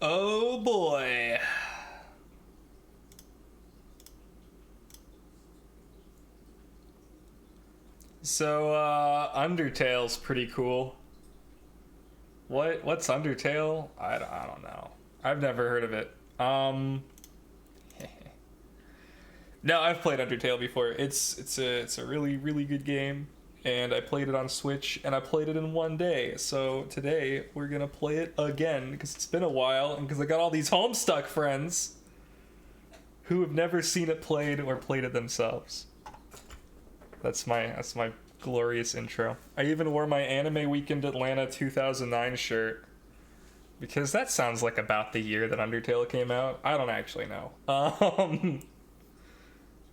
Oh boy. So, Undertale's pretty cool. What's Undertale? I don't know. I've never heard of it. No, I've played Undertale before. It's a really really good game, and I played it on Switch, and I played it in one day. So today we're gonna play it again because it's been a while, and because I got all these Homestuck friends who have never seen it played or played it themselves. That's my glorious intro. I even wore my Anime Weekend Atlanta 2009 shirt because that sounds like about the year that Undertale came out. I don't actually know.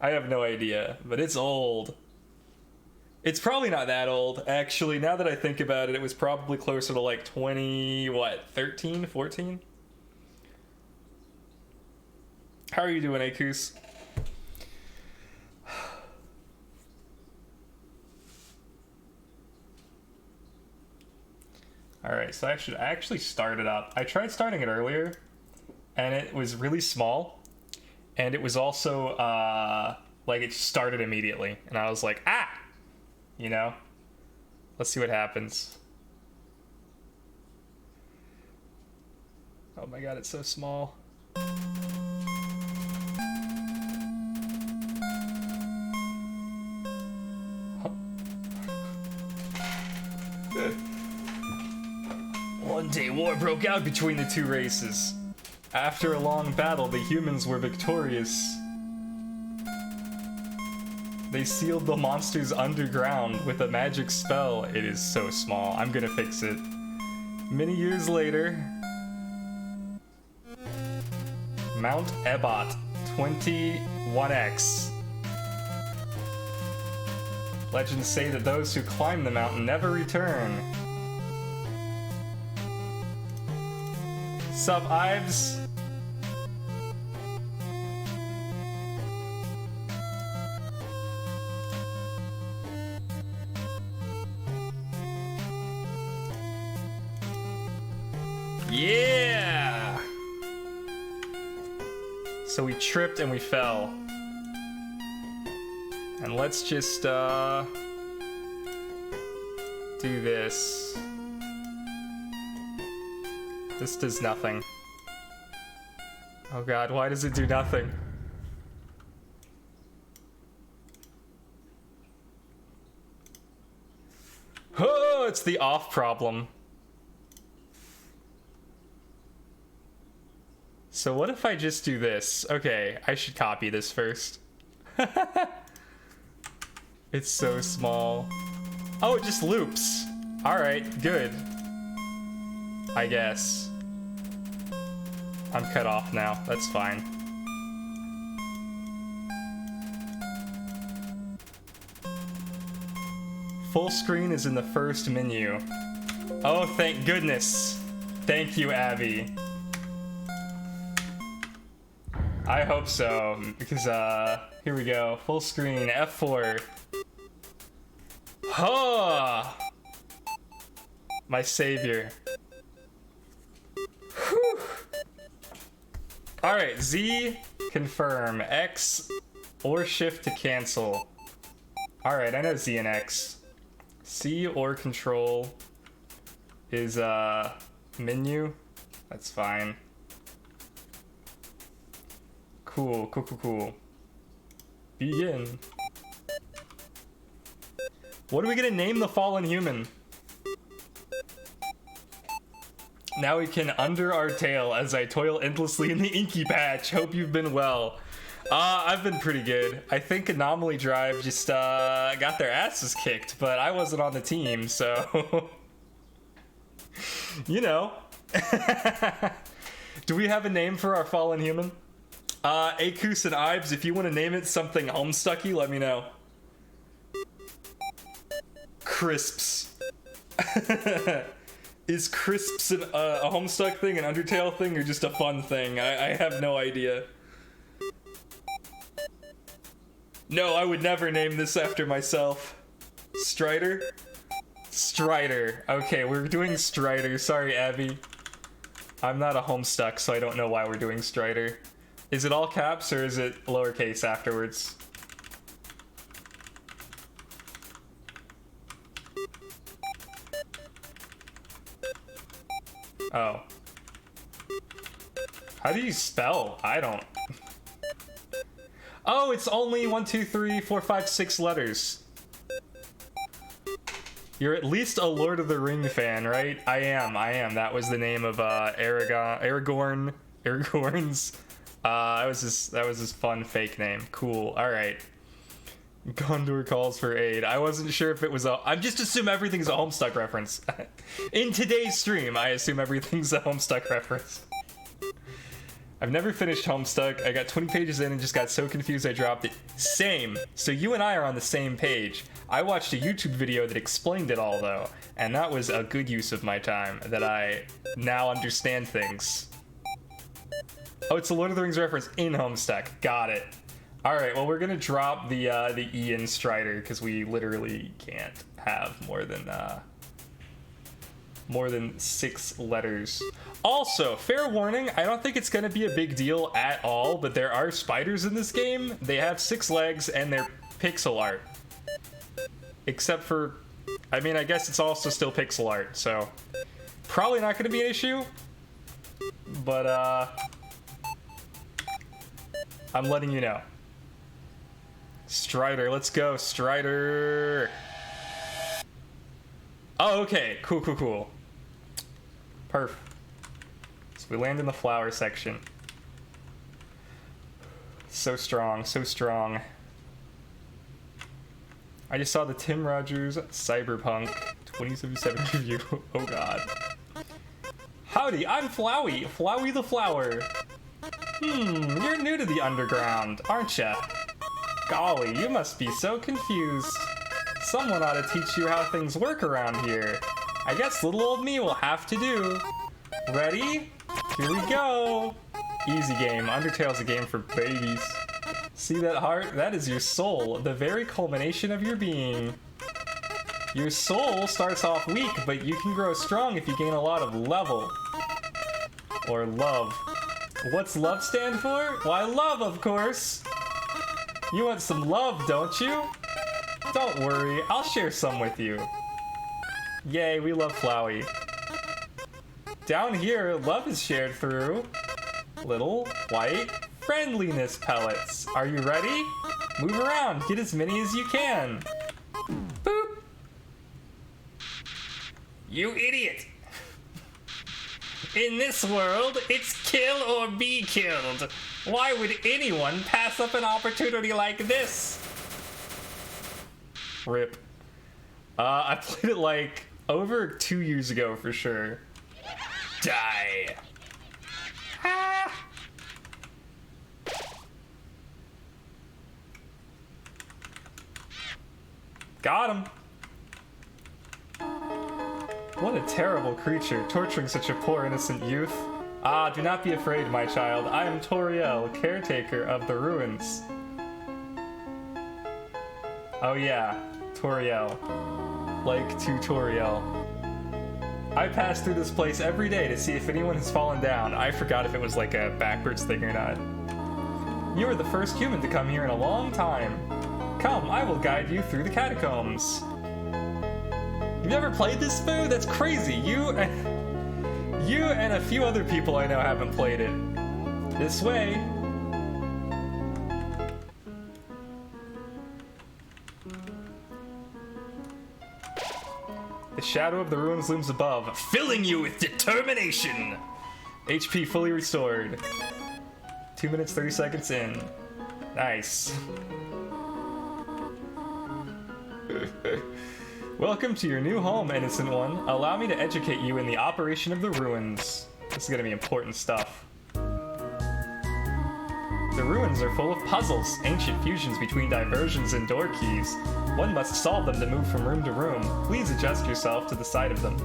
I have no idea, but it's old. It's probably not that old, actually. Now that I think about it, it was probably closer to like 13, 14? How are you doing, Akus? Alright, so I actually started up. I tried starting it earlier, and it was really small. And it was also, like, it started immediately. And I was like, ah! You know? Let's see what happens. Oh my god, it's so small. One day, war broke out between the two races. After a long battle, the humans were victorious. They sealed the monsters underground with a magic spell. It is so small. I'm gonna fix it. Many years later, Mount Ebot 21X. Legends say that those who climb the mountain never return. Sup, Ives? Yeah! So we tripped and we fell. And let's just, do this. This does nothing. Oh god, why does it do nothing? Oh, it's the off problem. So what if I just do this? Okay, I should copy this first. It's so small. Oh, it just loops. Alright, good. I guess. I'm cut off now. That's fine. Full screen is in the first menu. Oh, thank goodness. Thank you, Abby. I hope so, because, here we go. Full screen, F4. Huh! My savior. Whew. Alright, Z, confirm. X, or shift to cancel. Alright, I know Z and X. C or control is, menu. That's fine. Cool, cool, cool, cool. Begin. What are we gonna name the fallen human? Now we can under our tail as I toil endlessly in the inky patch. Hope you've been well. I've been pretty good. I think Anomaly Drive just got their asses kicked, but I wasn't on the team, so you know. Do we have a name for our fallen human? Akus and Ibes, if you want to name it something Homestucky, let me know. Crisps. Is Crisps a Homestuck thing, an Undertale thing, or just a fun thing? I have no idea. No, I would never name this after myself. Strider? Strider. Okay, we're doing Strider. Sorry, Abby. I'm not a Homestuck, so I don't know why we're doing Strider. Is it all caps or is it lowercase afterwards? Oh. How do you spell? I don't. Oh, it's only 1, 2, 3, 4, 5, 6 letters. You're at least a Lord of the Ring fan, right? I am. That was the name of Aragorn's. That was his fun fake name. Cool. All right. Gondor calls for aid. I wasn't sure if it was a... I just assume everything's a Homestuck reference. In today's stream, I assume everything's a Homestuck reference. I've never finished Homestuck. I got 20 pages in and just got so confused I dropped it. Same. So you and I are on the same page. I watched a YouTube video that explained it all, though, and that was a good use of my time, that I now understand things. Oh, it's a Lord of the Rings reference in Homestuck. Got it. All right, well, we're gonna drop the E in Strider because we literally can't have more than 6 letters. Also, fair warning, I don't think it's gonna be a big deal at all, but there are spiders in this game. They have 6 legs and they're pixel art. Except for, I mean, I guess it's also still pixel art, so probably not gonna be an issue. But I'm letting you know. Strider, let's go, Strider. Oh, okay, cool. Perf. So we land in the flower section. So strong. I just saw the Tim Rogers Cyberpunk 2077 review. Oh god. Howdy, I'm Flowey. Flowey the Flower. You're new to the underground, aren't ya? Golly, you must be so confused. Someone ought to teach you how things work around here. I guess little old me will have to do. Ready? Here we go. Easy game. Undertale's a game for babies. See that heart? That is your soul, the very culmination of your being. Your soul starts off weak, but you can grow strong if you gain a lot of level. Or love. What's love stand for? Why, love, of course. You want some love, don't you? Don't worry, I'll share some with you. Yay, we love Flowey. Down here, love is shared through little white friendliness pellets. Are you ready? Move around, get as many as you can. Boop. You idiot. In this world, it's kill or be killed. Why would anyone pass up an opportunity like this? Rip. I played it like over 2 years ago for sure. Die. Ah. Got him. What a terrible creature, torturing such a poor innocent youth. Ah, do not be afraid, my child. I am Toriel, caretaker of the ruins. Oh yeah, Toriel. Like tutorial. I pass through this place every day to see if anyone has fallen down. I forgot if it was like a backwards thing or not. You are the first human to come here in a long time. Come, I will guide you through the catacombs. You've never played this, Boo? That's crazy. You and a few other people I know haven't played it. This way. The shadow of the ruins looms above, filling you with determination. HP fully restored. 2 minutes, 30 seconds in. Nice. Welcome to your new home, innocent one. Allow me to educate you in the operation of the ruins. This is gonna be important stuff. The ruins are full of puzzles, ancient fusions between diversions and door keys. One must solve them to move from room to room. Please adjust yourself to the side of them.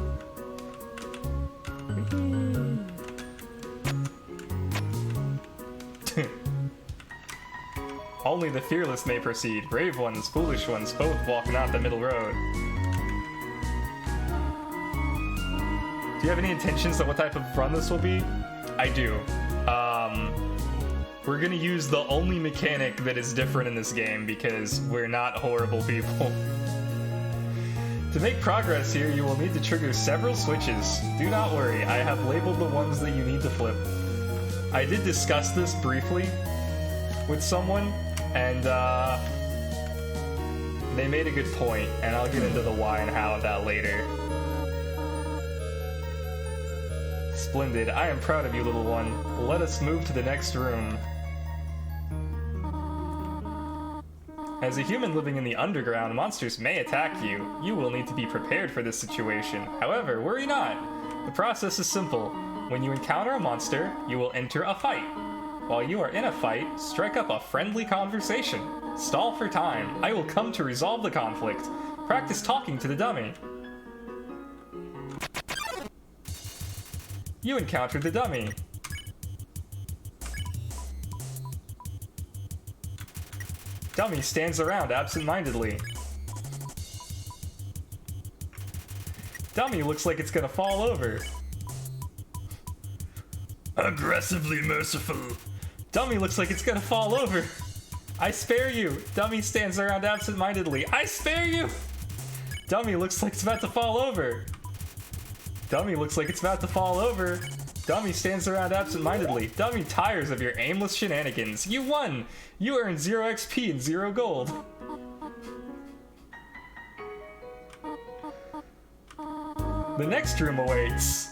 Only the fearless may proceed. Brave ones, foolish ones, both walk not the middle road. Do you have any intentions of what type of run this will be? I do. We're gonna use the only mechanic that is different in this game because we're not horrible people. To make progress here, you will need to trigger several switches. Do not worry, I have labeled the ones that you need to flip. I did discuss this briefly with someone, and they made a good point, and I'll get into the why and how of that later. Splendid. I am proud of you, little one. Let us move to the next room. As a human living in the underground, monsters may attack you. You will need to be prepared for this situation. However, worry not. The process is simple. When you encounter a monster, you will enter a fight. While you are in a fight, strike up a friendly conversation. Stall for time. I will come to resolve the conflict. Practice talking to the dummy. You encountered the dummy. Dummy stands around absent-mindedly. Dummy looks like it's gonna fall over. Aggressively merciful. Dummy looks like it's gonna fall over. I spare you. Dummy stands around absent-mindedly. I spare you. Dummy looks like it's about to fall over. Dummy looks like it's about to fall over. Dummy stands around absent-mindedly. Dummy tires of your aimless shenanigans. You won! You earned 0 XP and 0 gold. The next room awaits.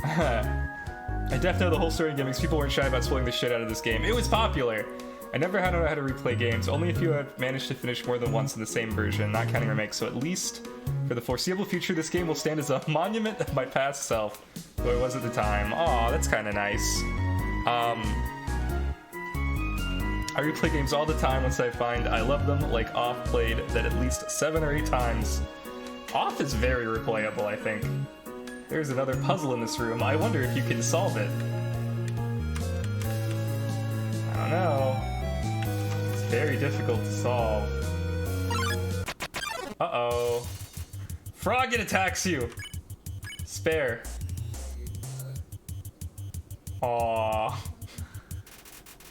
I definitely know the whole story and gimmicks. People weren't shy about spoiling the shit out of this game. It was popular. I never had to know how to replay games. Only a few have managed to finish more than once in the same version, not counting remakes. So at least for the foreseeable future, this game will stand as a monument of my past self, though it was at the time. Aw, that's kind of nice. I replay games all the time once I find I love them, like Off played that at least 7 or 8 times. Off is very replayable, I think. There's another puzzle in this room. I wonder if you can solve it. I don't know. It's very difficult to solve. Uh-oh. Frog, it attacks you! Spare. Aww.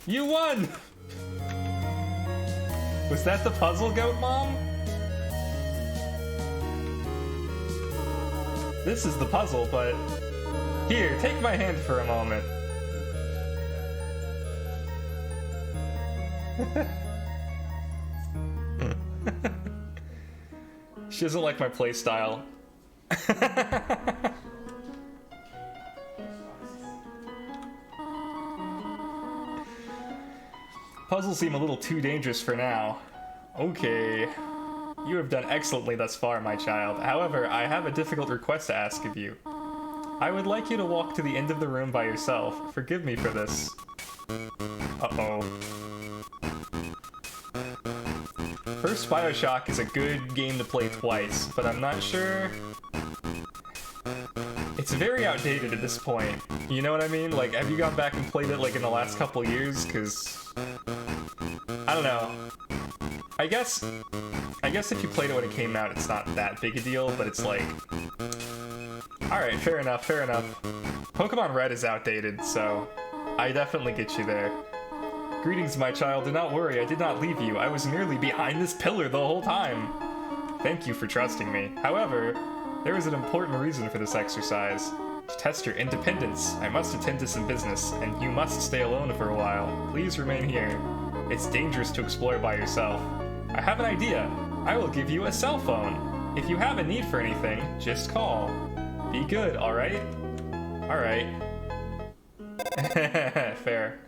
You won! Was that the puzzle, Goat Mom? This is the puzzle, but... Here, take my hand for a moment. She doesn't like my playstyle. Puzzles seem a little too dangerous for now. Okay. You have done excellently thus far, my child. However, I have a difficult request to ask of you. I would like you to walk to the end of the room by yourself. Forgive me for this. Uh-oh. First BioShock is a good game to play twice, but I'm not sure... It's very outdated at this point. You know what I mean? Like, have you gone back and played it, like, in the last couple years? Because... I don't know. I guess if you played it when it came out, it's not that big a deal, but it's like... Alright, fair enough, fair enough. Pokemon Red is outdated, so I definitely get you there. Greetings, my child. Do not worry, I did not leave you. I was merely behind this pillar the whole time. Thank you for trusting me. However, there is an important reason for this exercise. To test your independence, I must attend to some business, and you must stay alone for a while. Please remain here. It's dangerous to explore by yourself. I have an idea. I will give you a cell phone. If you have a need for anything, just call. Be good, alright? Alright. Fair.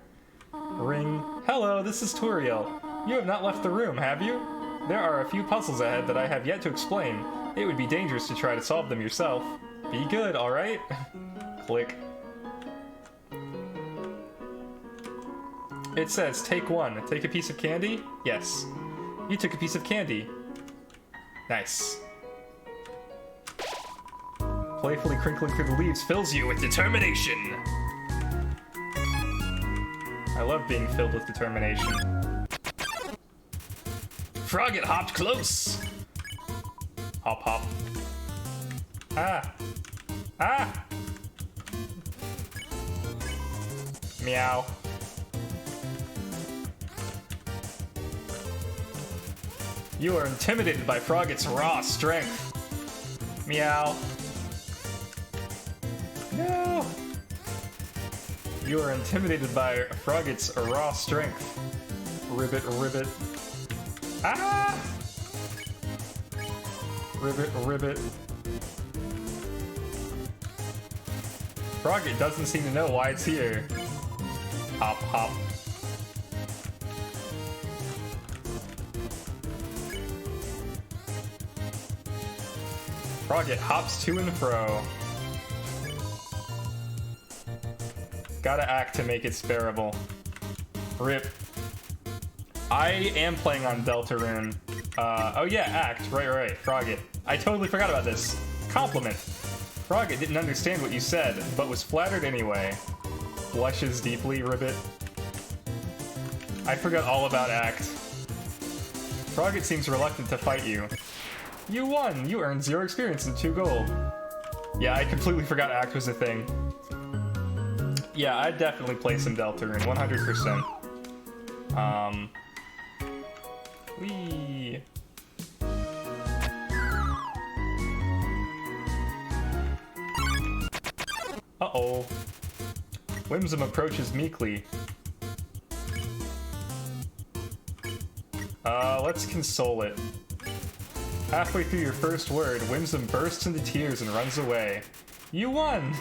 Ring. Hello, this is Turiel. You have not left the room, have you? There are a few puzzles ahead that I have yet to explain. It would be dangerous to try to solve them yourself. Be good, alright? Click. It says, take one. Take a piece of candy? Yes. You took a piece of candy. Nice. Playfully crinkling through the leaves fills you with determination. I love being filled with determination. Frog, it hopped close. Hop, hop. Ah! Ah! Meow. You are intimidated by Frogget's raw strength. Meow. No! You are intimidated by Frogget's raw strength. Ribbit, ribbit. Ah! Ribbit, ribbit. Frogget doesn't seem to know why it's here. Hop, hop. Frogget hops to and fro. Gotta act to make it sparable. Rip. I am playing on Deltarune. Oh yeah, act. Right. Frogget. I totally forgot about this. Compliment. Frogget didn't understand what you said, but was flattered anyway. Blushes deeply, Ribbit. I forgot all about act. Frogget seems reluctant to fight you. You won! You earned 0 experience and 2 gold. Yeah, I completely forgot act was a thing. Yeah, I'd definitely play some Deltarune, 100%. Whee! Uh-oh. Whimsum approaches meekly. Let's console it. Halfway through your first word, Whimsum bursts into tears and runs away. You won!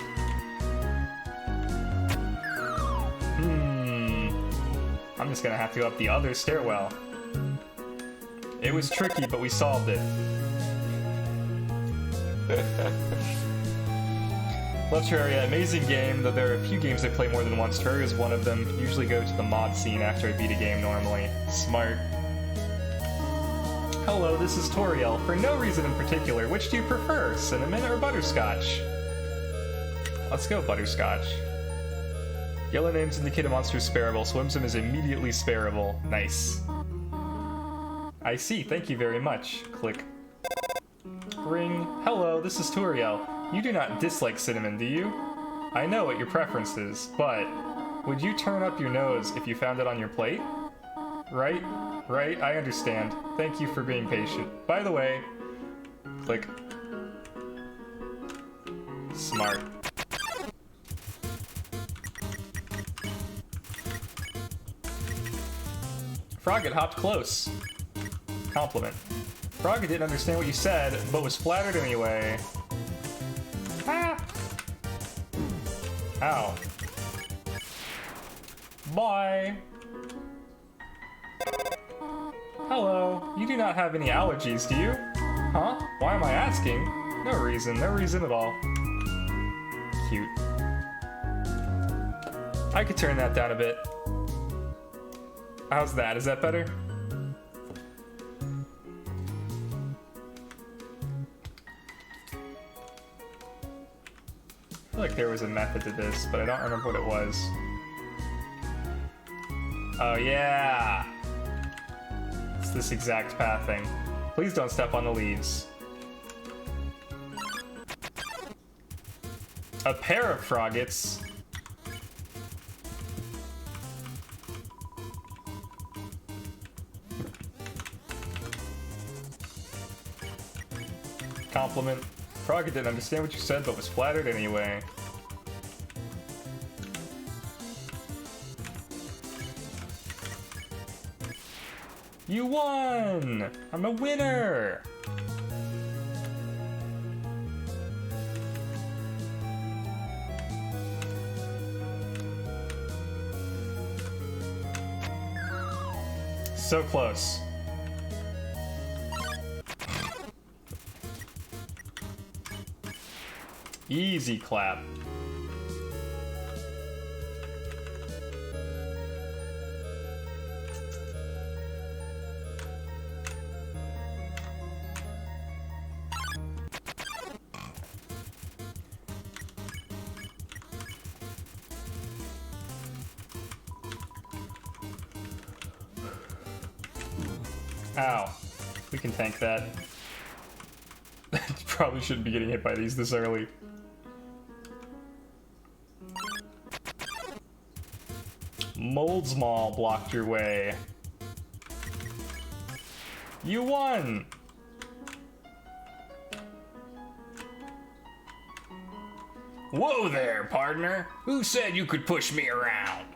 I'm just gonna have to go up the other stairwell. It was tricky, but we solved it. Love Terraria, amazing game, though there are a few games I play more than once. Terraria is one of them. Usually go to the mod scene after I beat a game normally. Smart. Hello, this is Toriel. For no reason in particular, which do you prefer, cinnamon or butterscotch? Let's go butterscotch. Yellow names indicate a monster is sparable. Whimsum is immediately sparable. Nice. I see, thank you very much. Click. Ring. Hello, this is Toriel. You do not dislike cinnamon, do you? I know what your preference is, but would you turn up your nose if you found it on your plate? Right, I understand. Thank you for being patient. By the way, click. Smart. Frogget hopped close. Compliment. Frogget didn't understand what you said, but was flattered anyway. Ah! Ow. Bye! Hello. You do not have any allergies, do you? Huh? Why am I asking? No reason at all. Cute. I could turn that down a bit. How's that? Is that better? I feel like there was a method to this, but I don't remember what it was. Oh yeah! It's this exact path thing. Please don't step on the leaves. A pair of Froggets. Compliment. Frogget didn't understand what you said, but was flattered anyway. You won! I'm a winner! So close. Easy clap. Ow. We can tank that. probably shouldn't be getting hit by these this early. Moldsmaw blocked your way. You won! Whoa there, partner. Who said you could push me around?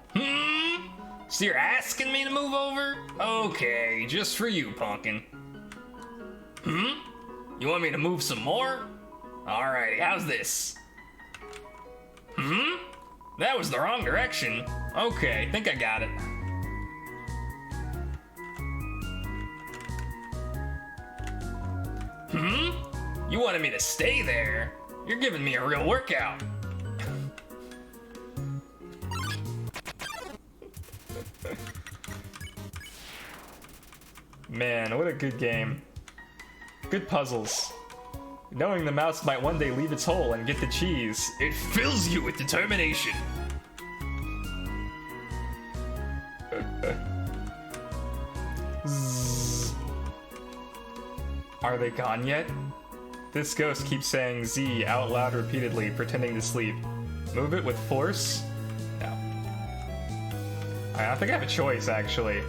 So you're asking me to move over? Okay, just for you, pumpkin. You want me to move some more? Alrighty, how's this? That was the wrong direction. Okay, think I got it. You wanted me to stay there? You're giving me a real workout. Man, what a good game. Good puzzles. Knowing the mouse might one day leave its hole and get the cheese, it fills you with determination. Are they gone yet? This ghost keeps saying Z out loud repeatedly, pretending to sleep. Move it with force? No. I don't think I have a choice, actually.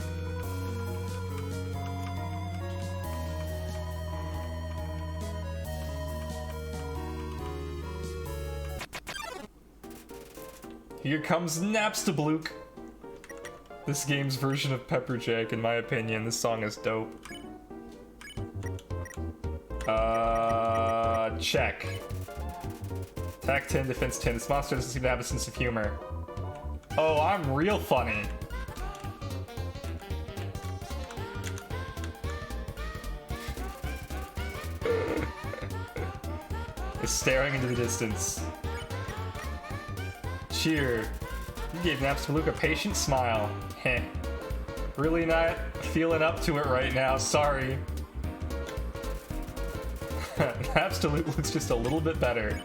Here comes Napstablook. This game's version of Pepperjack, in my opinion. This song is dope. Check. Attack 10, defense 10. This monster doesn't seem to have a sense of humor. Oh, I'm real funny. It's staring into the distance. Cheer. You gave Napstablook a patient smile. Heh. Really not feeling up to it right now, sorry. Napstablook looks just a little bit better.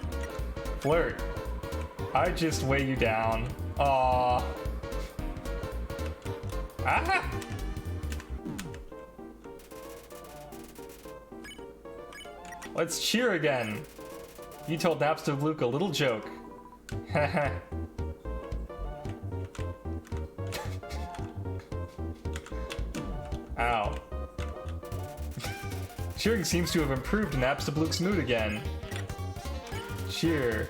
Flirt. I just weigh you down. Aww. Ah! Let's cheer again. You told Napstablook a little joke. Haha. Ow. Cheering seems to have improved Napstablook's mood again. Cheer.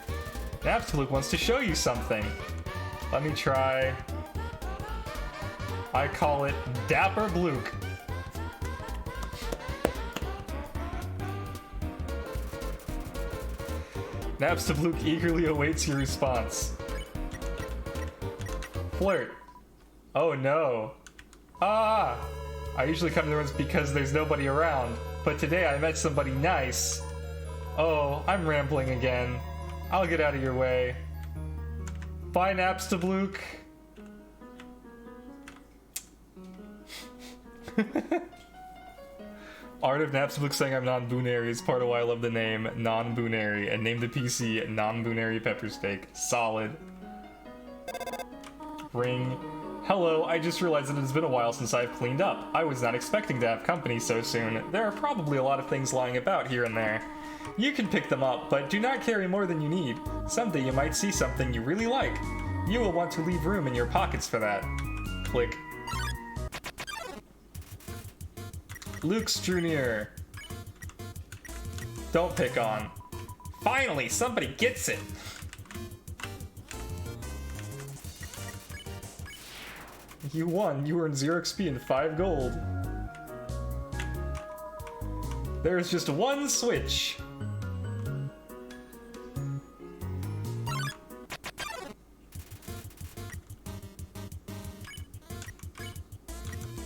Napstablook wants to show you something. Let me try. I call it Dapper Blook. Napstablook eagerly awaits your response. Flirt. Oh no. Ah! I usually come to the rooms because there's nobody around, but today I met somebody nice. Oh, I'm rambling again. I'll get out of your way. Bye, Napstablook. Art of Napstablook saying I'm non-Boonary is part of why I love the name non-Boonary and name the PC non-Boonary Pepper Steak. Solid. Ring. Hello, I just realized that it's been a while since I've cleaned up. I was not expecting to have company so soon. There are probably a lot of things lying about here and there. You can pick them up, but do not carry more than you need. Someday you might see something you really like. You will want to leave room in your pockets for that. Click. Luke's drew near. Don't pick on. Finally, somebody gets it! You won. You earned 0 XP and 5 gold. There's just one switch.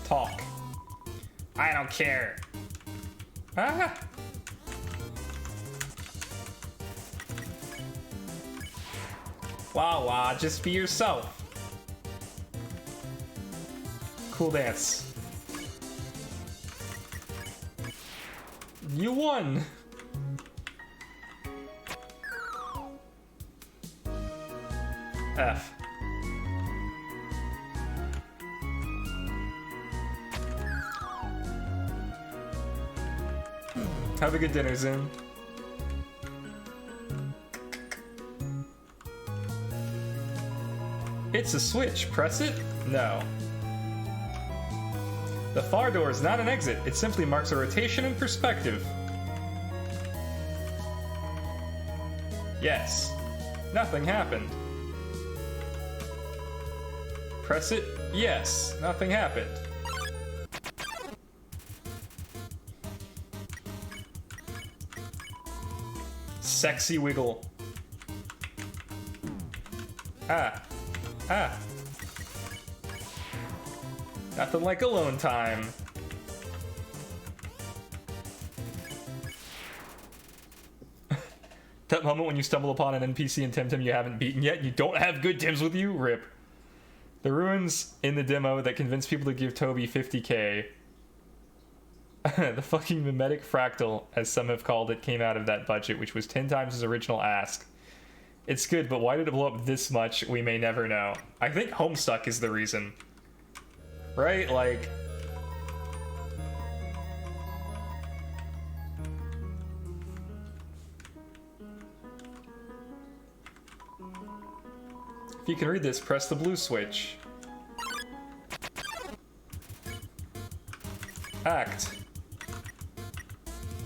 Talk. I don't care. Ah! Wah wah, just be yourself. Cool dance. You won! F. Have a good dinner, Zin. It's a switch. Press it? No. The far door is not an exit. It simply marks a rotation in perspective. Yes. Nothing happened. Press it? Yes. Nothing happened. Sexy wiggle. Ah. Ah. Nothing like alone time. That moment when you stumble upon an NPC in Temtem you haven't beaten yet, you don't have good Tims with you? Rip. The ruins in the demo that convinced people to give Toby 50k. The fucking mimetic fractal, as some have called it, came out of that budget, which was 10 times his original ask. It's good, but why did it blow up this much? We may never know. I think Homestuck is the reason. Right? Like... If you can read this, press the blue switch. Act.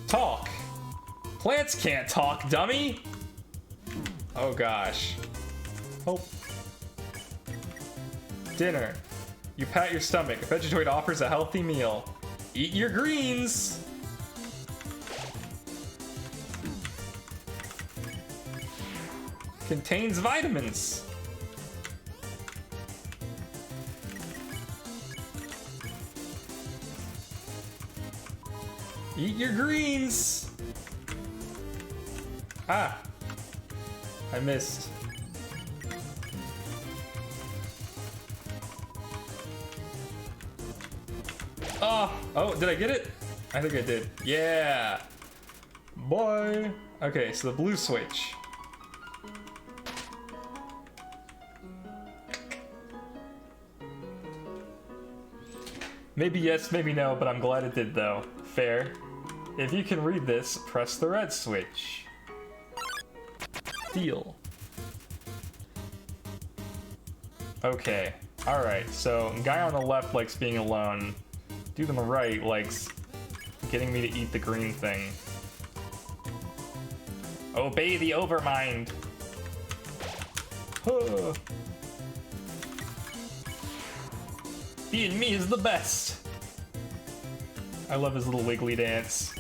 Talk. Plants can't talk, dummy! Oh gosh. Hope. Dinner. You pat your stomach. A Vegetoid offers a healthy meal. Eat your greens! Contains vitamins. Eat your greens! Ah. I missed. Oh, did I get it? I think I did. Yeah! Boy! Okay, so the blue switch. Maybe yes, maybe no, but I'm glad it did though. Fair. If you can read this, press the red switch. Deal. Okay. Alright, so guy on the left likes being alone. Dude on the right likes getting me to eat the green thing. Obey the Overmind. Huh. Being me is the best. I love his little wiggly dance.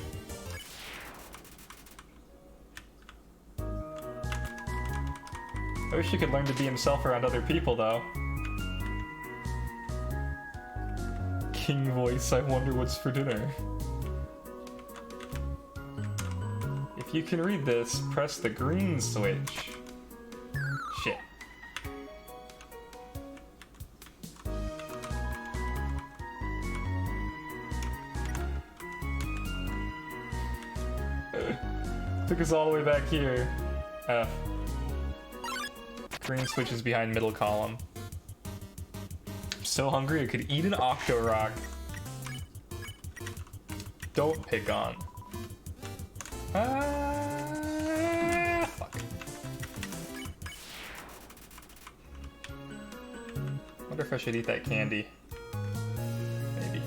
I wish he could learn to be himself around other people, though. King voice, I wonder what's for dinner. If you can read this, press the green switch. Shit. Took us all the way back here. F. Green switch is behind middle column. I'm so hungry I could eat an Octorok. Don't pick on. Fuck. Wonder if I should eat that candy. Maybe.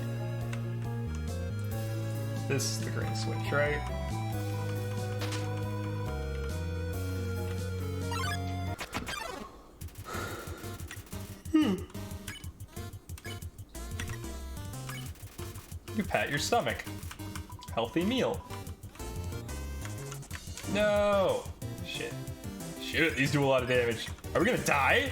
This is the green switch, right? You pat your stomach. Healthy meal. No! Shit. Shit, these do a lot of damage. Are we gonna die?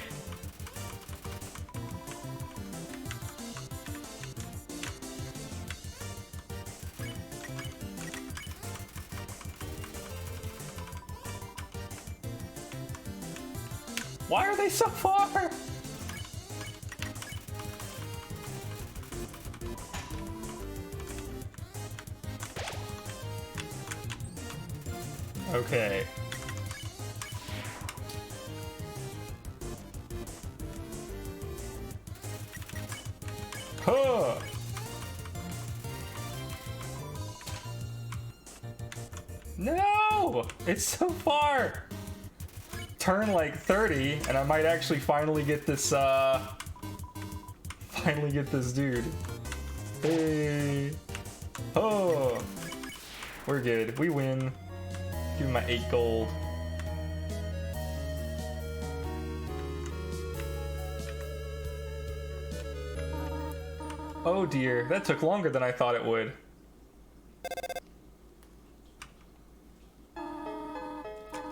Why are they so far? Okay. Huh. No! It's so far! turn like 30 and I might actually finally get this dude. Hey. Oh. We're good. We win. Give me my 8 gold. Oh dear, that took longer than I thought it would.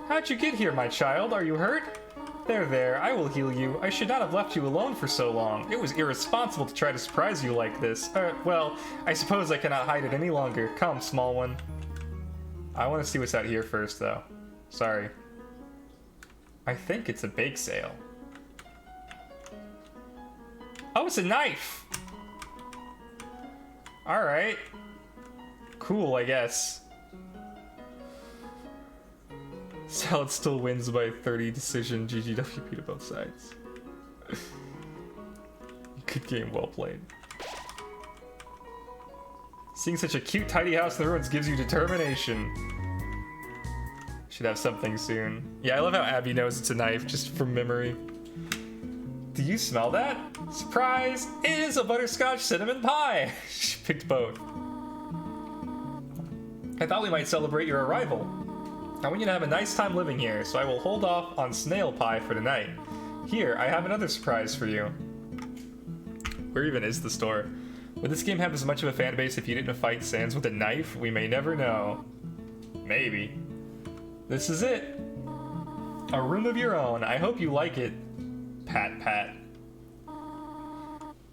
How'd you get here, my child? Are you hurt? There, I will heal you. I should not have left you alone for so long. It was irresponsible to try to surprise you like this. Well, I suppose I cannot hide it any longer. Come, small one. I want to see what's out here first, though. Sorry. I think it's a bake sale. Oh, it's a knife! Alright. Cool, I guess. Salad still wins by 30 decision. GGWP to both sides. Good game, well played. Seeing such a cute, tidy house in the ruins gives you determination. Should have something soon. Yeah, I love how Abby knows it's a knife, just from memory. Do you smell that? Surprise! It is a butterscotch cinnamon pie! She picked both. I thought we might celebrate your arrival. I want you to have a nice time living here, so I will hold off on snail pie for tonight. Here, I have another surprise for you. Where even is the store? Would this game have as much of a fan base if you didn't fight Sans with a knife? We may never know. Maybe. This is it. A room of your own. I hope you like it. Pat, pat.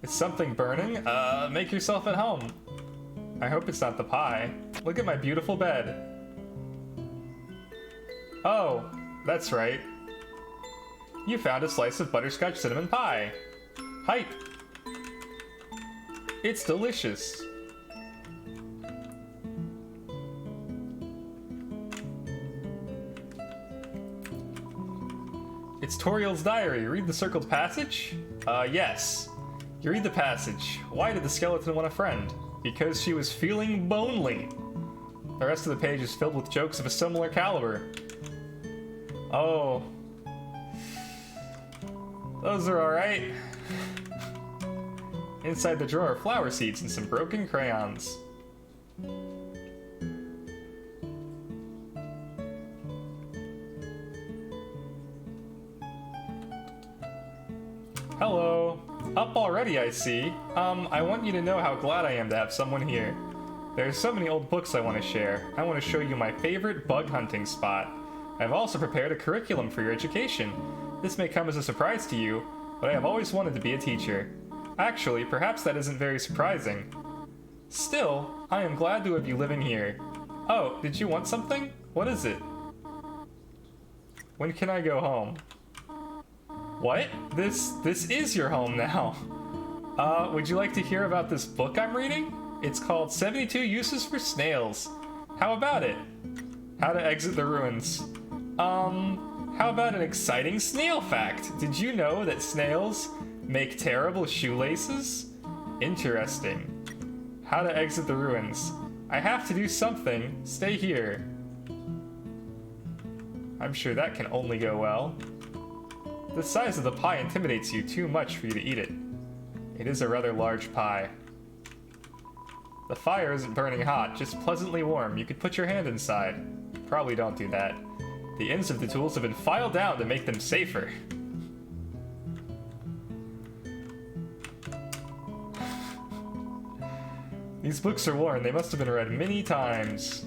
Is something burning? Make yourself at home. I hope it's not the pie. Look at my beautiful bed. Oh, that's right. You found a slice of butterscotch cinnamon pie. Hype. It's delicious. It's Toriel's diary. Read the circled passage? Yes. You read the passage. Why did the skeleton want a friend? Because she was feeling lonely. The rest of the page is filled with jokes of a similar caliber. Oh. Those are alright. Inside the drawer are flower seeds and some broken crayons. Hello. Up already, I see. I want you to know how glad I am to have someone here. There's so many old books I want to share. I want to show you my favorite bug hunting spot. I've also prepared a curriculum for your education. This may come as a surprise to you, but I have always wanted to be a teacher. Actually, perhaps that isn't very surprising. Still, I am glad to have you living here. Oh, did you want something? What is it? When can I go home? What? This is your home now. Would you like to hear about this book I'm reading? It's called 72 Uses for Snails. How about it? How to exit the ruins. How about an exciting snail fact? Did you know that snails make terrible shoelaces? Interesting. How to exit the ruins. I have to do something. Stay here. I'm sure that can only go well. The size of the pie intimidates you too much for you to eat it. It is a rather large pie. The fire isn't burning hot, just pleasantly warm. You could put your hand inside. Probably don't do that. The ends of the tools have been filed down to make them safer. These books are worn. They must have been read many times.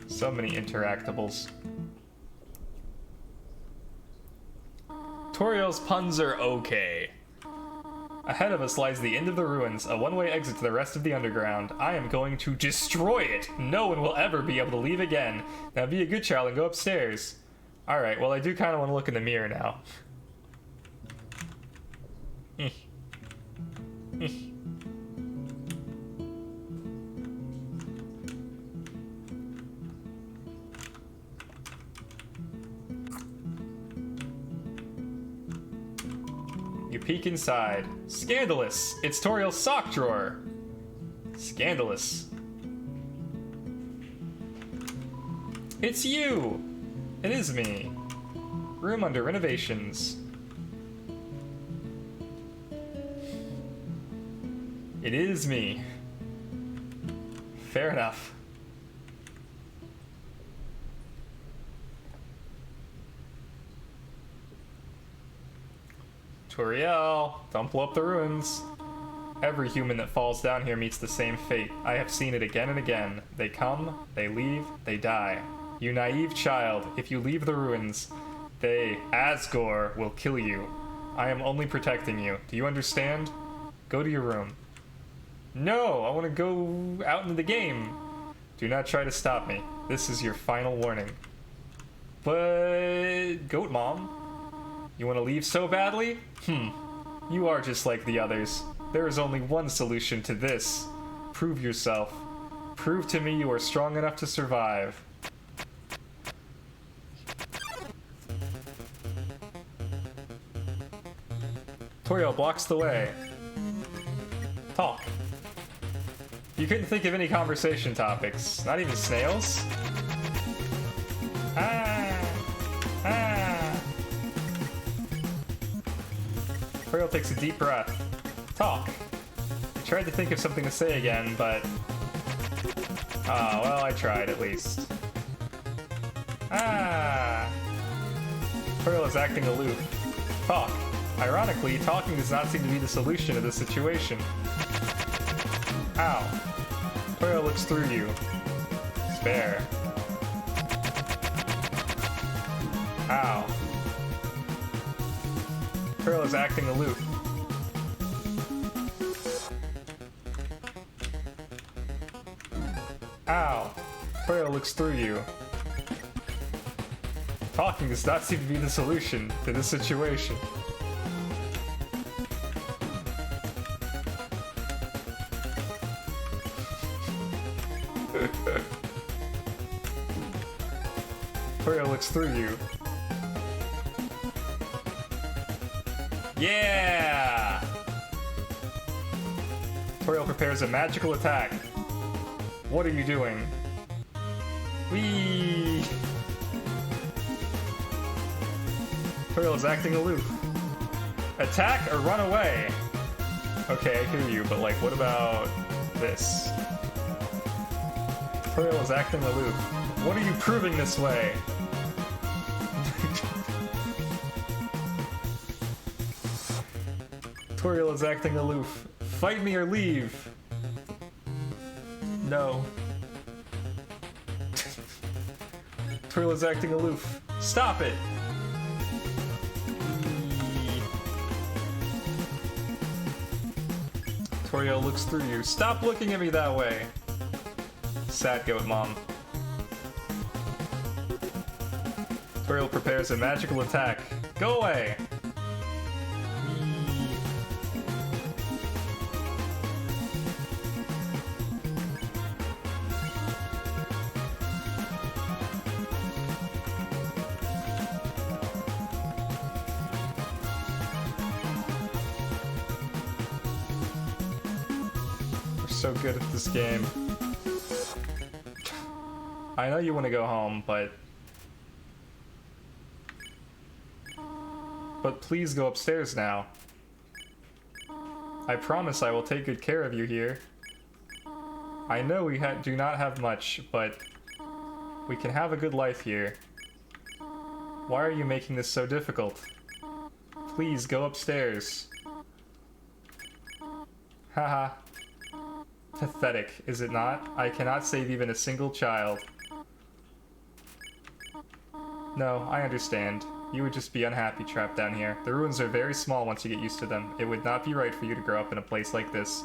So many interactables. Toriel's puns are okay. Ahead of us lies the end of the ruins, a one-way exit to the rest of the underground. I am going to destroy it. No one will ever be able to leave again. Now be a good child and go upstairs. Alright, well I do kind of want to look in the mirror now. You peek inside. Scandalous! It's Toriel's sock drawer! Scandalous. It's you! It is me. Room under renovations. It is me. Fair enough. Toriel, don't blow up the ruins. Every human that falls down here meets the same fate. I have seen it again and again. They come, they leave, they die. You naive child, if you leave the ruins, they, Asgore, will kill you. I am only protecting you. Do you understand? Go to your room. No, I want to go out into the game. Do not try to stop me. This is your final warning. But, Goat Mom, you want to leave so badly? You are just like the others. There is only one solution to this. Prove yourself. Prove to me you are strong enough to survive. Toriel blocks the way. Talk. You couldn't think of any conversation topics. Not even snails? Toriel takes a deep breath. Talk. I tried to think of something to say again, but... well, I tried at least. Toriel is acting aloof. Talk. Ironically, talking does not seem to be the solution to this situation. Ow. Toriel looks through you. Spare. Ow. Toriel is acting aloof. Ow. Toriel looks through you. Talking does not seem to be the solution to this situation. Toriel looks through you. Yeah! Toriel prepares a magical attack. What are you doing? Whee! Toriel is acting aloof. Attack or run away? Okay, I hear you, but like, what about this? Toriel is acting aloof. What are you proving this way? Toriel is acting aloof. Fight me or leave. No. Toriel is acting aloof. Stop it! Toriel looks through you. Stop looking at me that way! Sad Goat Mom. Toriel prepares a magical attack. Go away! We're so good at this game. I know you want to go home, but please go upstairs now. I promise I will take good care of you here. I know we do not have much, but we can have a good life here. Why are you making this so difficult? Please go upstairs. Haha. Pathetic, is it not? I cannot save even a single child. No, I understand. You would just be unhappy trapped down here. The ruins are very small once you get used to them. It would not be right for you to grow up in a place like this.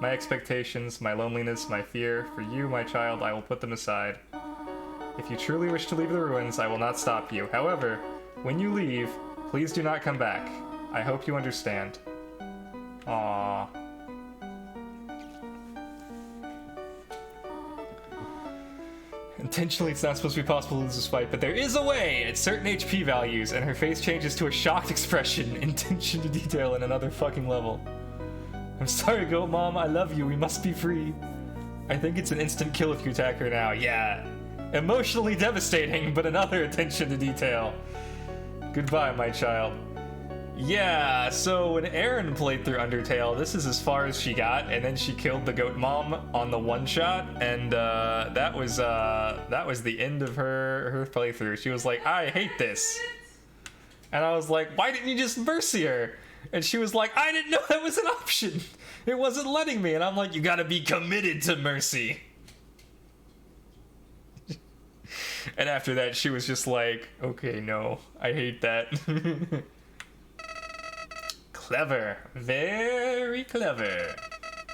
My expectations, my loneliness, my fear, for you, my child, I will put them aside. If you truly wish to leave the ruins, I will not stop you. However, when you leave, please do not come back. I hope you understand. Aww. Intentionally, it's not supposed to be possible to lose this fight, but there is a way at certain HP values, and her face changes to a shocked expression. Attention to detail in another fucking level. I'm sorry, Goat Mom. I love you. We must be free. I think it's an instant kill if you attack her now. Yeah. Emotionally devastating, but another attention to detail. Goodbye, my child. Yeah, so when Erin played through Undertale, this is as far as she got, and then she killed the goat mom on the one shot, and that was the end of her playthrough. She was like, I hate this. And I was like, why didn't you just mercy her? And she was like, I didn't know that was an option. It wasn't letting me. And I'm like, you gotta be committed to mercy. And after that, she was just like, okay, no, I hate that. Clever. Very clever.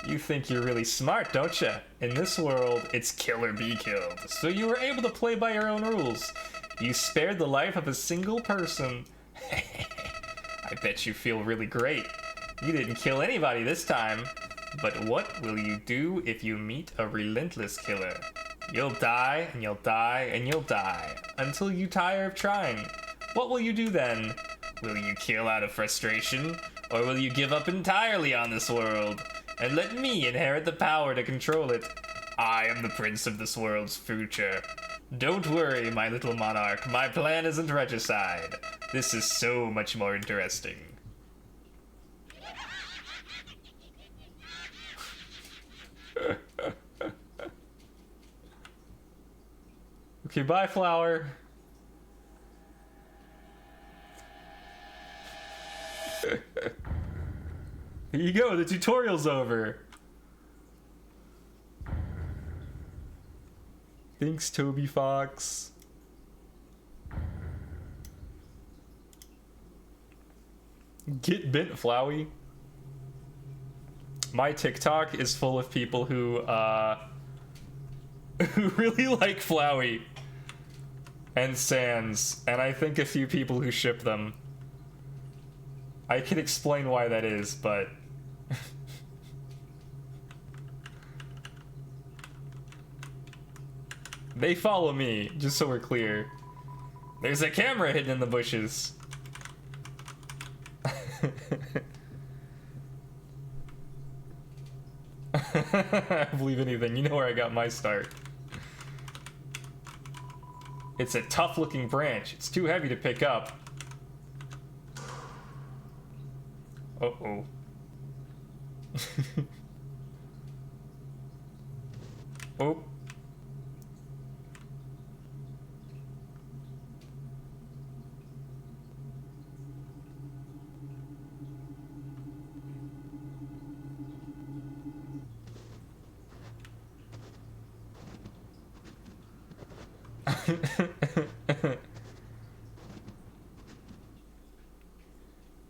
You think you're really smart, don't you? In this world, it's kill or be killed. So you were able to play by your own rules. You spared the life of a single person. I bet you feel really great. You didn't kill anybody this time. But what will you do if you meet a relentless killer? You'll die, and you'll die, and you'll die, until you tire of trying. What will you do then? Will you kill out of frustration? Or will you give up entirely on this world, and let me inherit the power to control it? I am the prince of this world's future. Don't worry, my little monarch, my plan isn't regicide. This is so much more interesting. Okay, bye, flower. Here you go, the tutorial's over. Thanks, Toby Fox. Get bent, Flowey. My TikTok is full of people who really like Flowey and Sans, and I think a few people who ship them. I can explain why that is, but they follow me, just so we're clear. There's a camera hidden in the bushes. I believe anything. You know where I got my start. It's a tough looking branch. It's too heavy to pick up. Uh-oh. Oh.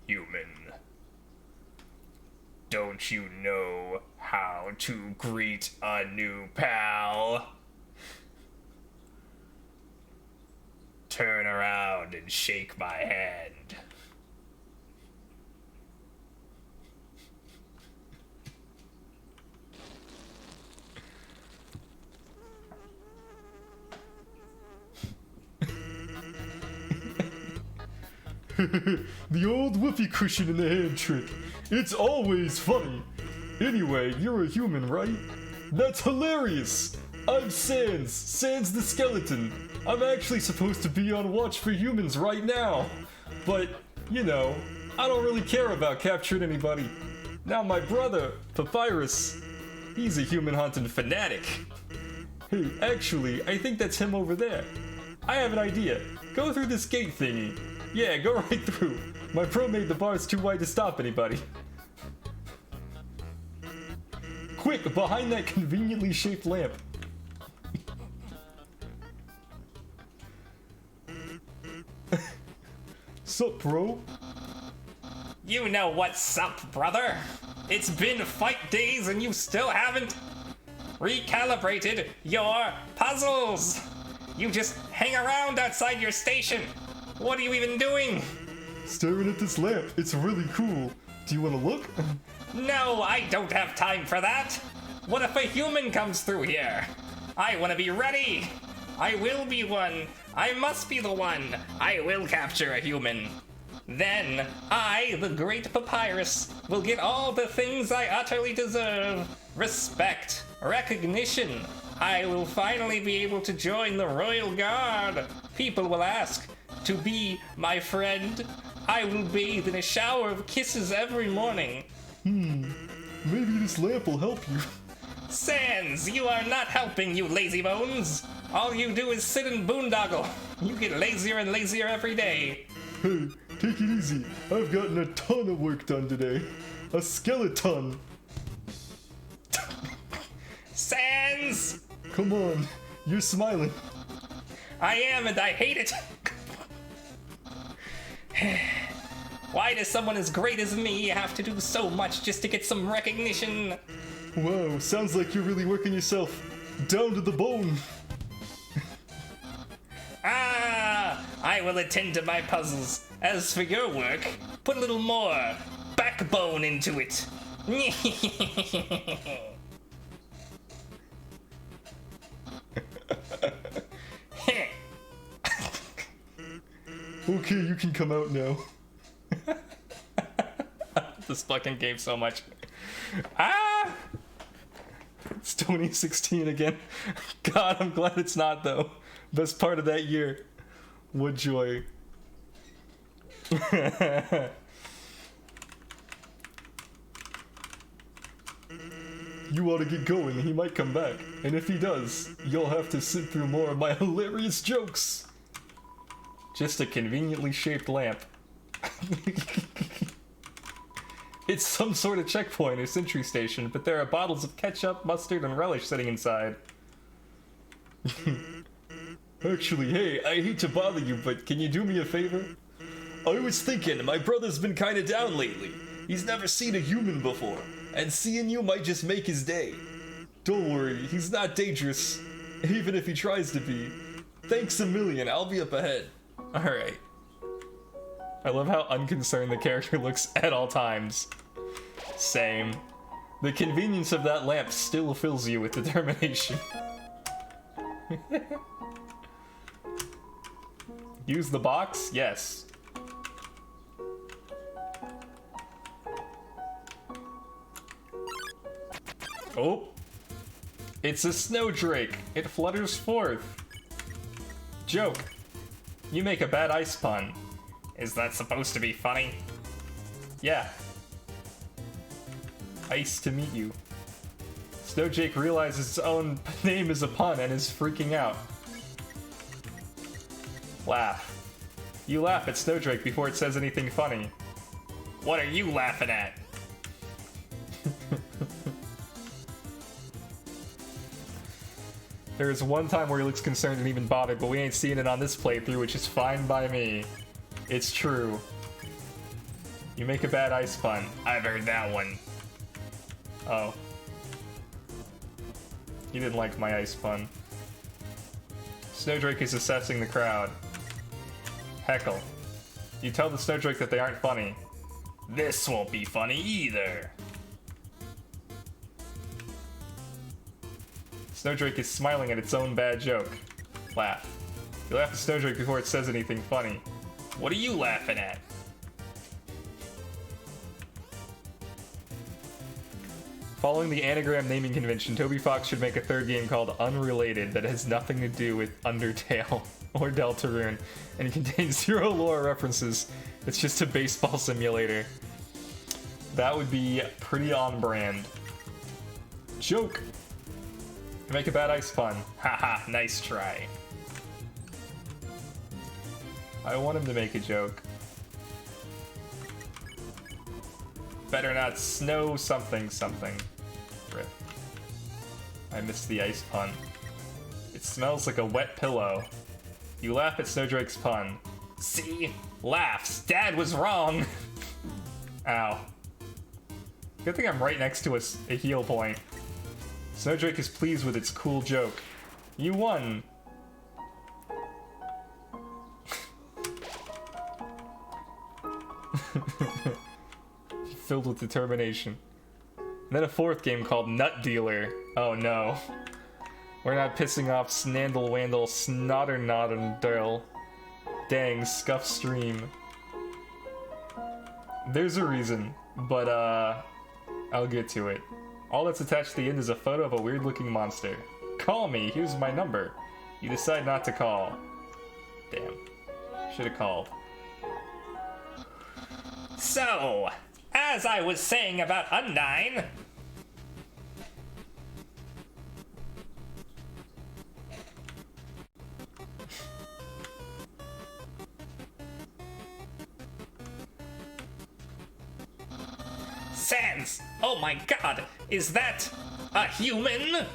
Human. Don't you know how to greet a new pal? Turn around and shake my hand. The old whoopee cushion in the hand trick. It's always funny. Anyway, you're a human, right? That's hilarious! I'm Sans the skeleton. I'm actually supposed to be on watch for humans right now. But, you know, I don't really care about capturing anybody. Now my brother, Papyrus, he's a human hunting fanatic. Hey, actually, I think that's him over there. I have an idea. Go through this gate thingy. Yeah, go right through. My pro made the bars too wide to stop anybody. Quick, behind that conveniently shaped lamp. Sup, bro? You know what's up, brother. It's been fight days and you still haven't recalibrated your puzzles. You just hang around outside your station. What are you even doing? Staring at this lamp. It's really cool. Do you want to look? No, I don't have time for that. What if a human comes through here? I want to be ready. I will be one. I must be the one. I will capture a human. Then, I, the great Papyrus, will get all the things I utterly deserve. Respect, recognition. I will finally be able to join the Royal Guard. People will ask, to be my friend? I will bathe in a shower of kisses every morning. Maybe this lamp will help you. Sans, you are not helping, you lazy bones. All you do is sit and boondoggle. You get lazier and lazier every day. Hey, take it easy. I've gotten a ton of work done today. A skeleton. Sans! Come on, you're smiling. I am, and I hate it. Why does someone as great as me have to do so much just to get some recognition? Wow, sounds like you're really working yourself down to the bone. I will attend to my puzzles. As for your work, put a little more backbone into it. Okay, you can come out now. This fucking game so much. It's 2016 again. God, I'm glad it's not, though. Best part of that year. What joy. You ought to get going, he might come back. And if he does, you'll have to sit through more of my hilarious jokes. Just a conveniently shaped lamp. It's some sort of checkpoint or sentry station, but there are bottles of ketchup, mustard, and relish sitting inside. Actually, hey, I hate to bother you, but can you do me a favor? I was thinking, my brother's been kinda down lately. He's never seen a human before, and seeing you might just make his day. Don't worry, he's not dangerous, even if he tries to be. Thanks a million, I'll be up ahead. Alright. I love how unconcerned the character looks at all times. Same. The convenience of that lamp still fills you with determination. Use the box? Yes. Oh! It's a snowdrake! It flutters forth! Joke. You make a bad ice pun. Is that supposed to be funny? Yeah. Ice to meet you. Snowdrake realizes its own name is a pun and is freaking out. Laugh. You laugh at Snowdrake before it says anything funny. What are you laughing at? There is one time where he looks concerned and even bothered, but we ain't seeing it on this playthrough, which is fine by me. It's true. You make a bad ice pun. I've heard that one. Oh. You didn't like my ice pun. Snowdrake is assessing the crowd. Heckle. You tell the Snowdrake that they aren't funny. This won't be funny either. Snowdrake is smiling at its own bad joke. Laugh. You laugh at Snowdrake before it says anything funny. What are you laughing at? Following the anagram naming convention, Toby Fox should make a third game called Unrelated that has nothing to do with Undertale or Deltarune and contains zero lore references. It's just a baseball simulator. That would be pretty on brand. Joke! Make a bad ice pun. Haha, nice try. I want him to make a joke. Better not snow something something. Rip. I missed the ice pun. It smells like a wet pillow. You laugh at Snowdrake's pun. See? Laughs. Dad was wrong! Ow. Good thing I'm right next to a heal point. Snowdrake is pleased with its cool joke. You won! Filled with determination. And then a fourth game called Nut Dealer. Oh no. We're not pissing off Snandle Wandle Snotternotendale. Dang, scuff stream. There's a reason, but I'll get to it. All that's attached to the end is a photo of a weird looking monster. Call me, here's my number. You decide not to call. Damn. Should have called. So, as I was saying about Undyne... Sans! Oh my god! Is that a human?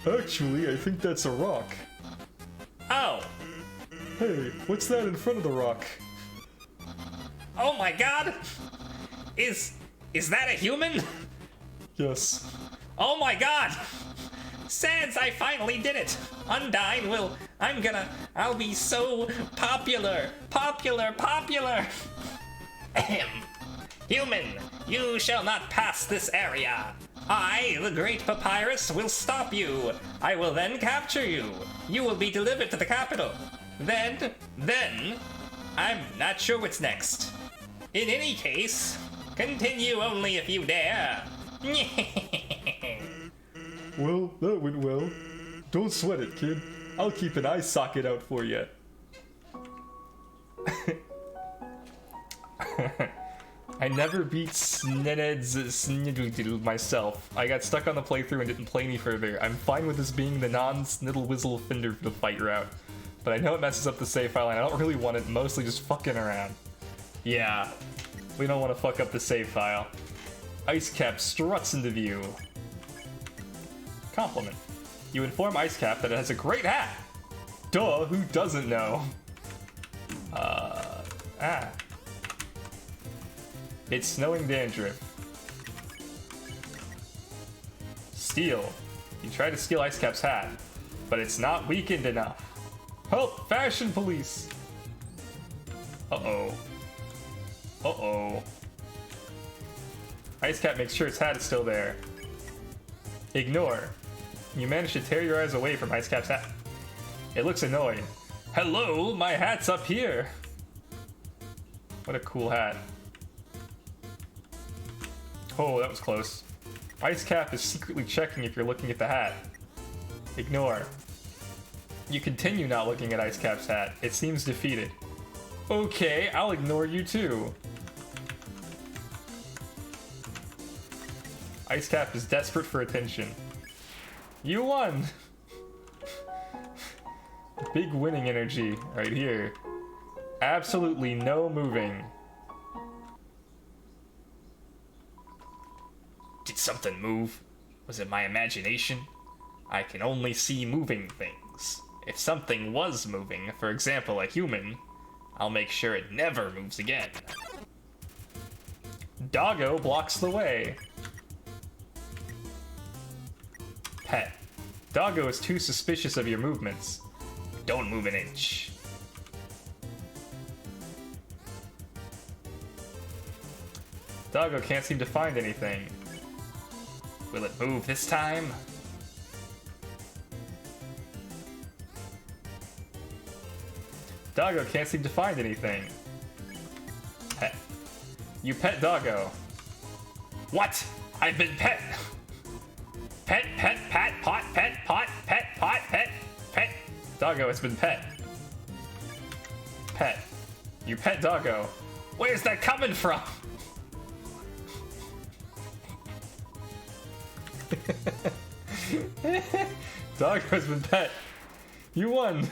Actually, I think that's a rock. Oh! Hey, what's that in front of the rock? Oh my god! Is that a human? Yes. Oh my god! Sans, I finally did it! Undyne will... I'll be so popular! Popular! Ahem. Human, you shall not pass this area. I, the Great Papyrus, will stop you. I will then capture you. You will be delivered to the capital. Then, I'm not sure what's next. In any case, continue only if you dare. Well, that went well. Don't sweat it, kid. I'll keep an eye socket out for you. I never beat Sned's myself. I got stuck on the playthrough and didn't play any further. I'm fine with this being the non-Sniddle-Whizzle Fender for the fight route. But I know it messes up the save file and I don't really want it mostly just fucking around. Yeah, we don't want to fuck up the save file. Ice Cap struts into view. Compliment. You inform Ice Cap that it has a great hat. Duh, who doesn't know? It's snowing dandruff. Steal. You try to steal Ice Cap's hat, but it's not weakened enough. Help! Fashion police! Uh-oh. Ice Cap makes sure his hat is still there. Ignore. You manage to tear your eyes away from Ice Cap's hat. It looks annoyed. Hello, my hat's up here! What a cool hat. Oh, that was close. Ice Cap is secretly checking if you're looking at the hat. Ignore. You continue not looking at Ice Cap's hat. It seems defeated. Okay, I'll ignore you too. Ice Cap is desperate for attention. You won! Big winning energy right here. Absolutely no moving. Did something move? Was it my imagination? I can only see moving things. If something was moving, for example a human, I'll make sure it never moves again. Doggo blocks the way. Pet. Doggo is too suspicious of your movements. Don't move an inch. Doggo can't seem to find anything. Will it move this time? Doggo can't seem to find anything. Pet. You pet Doggo. What? I've been pet! Pet, pot, pet. Doggo has been pet. Pet. You pet Doggo. Where's that coming from? Doggo has been pet. You won.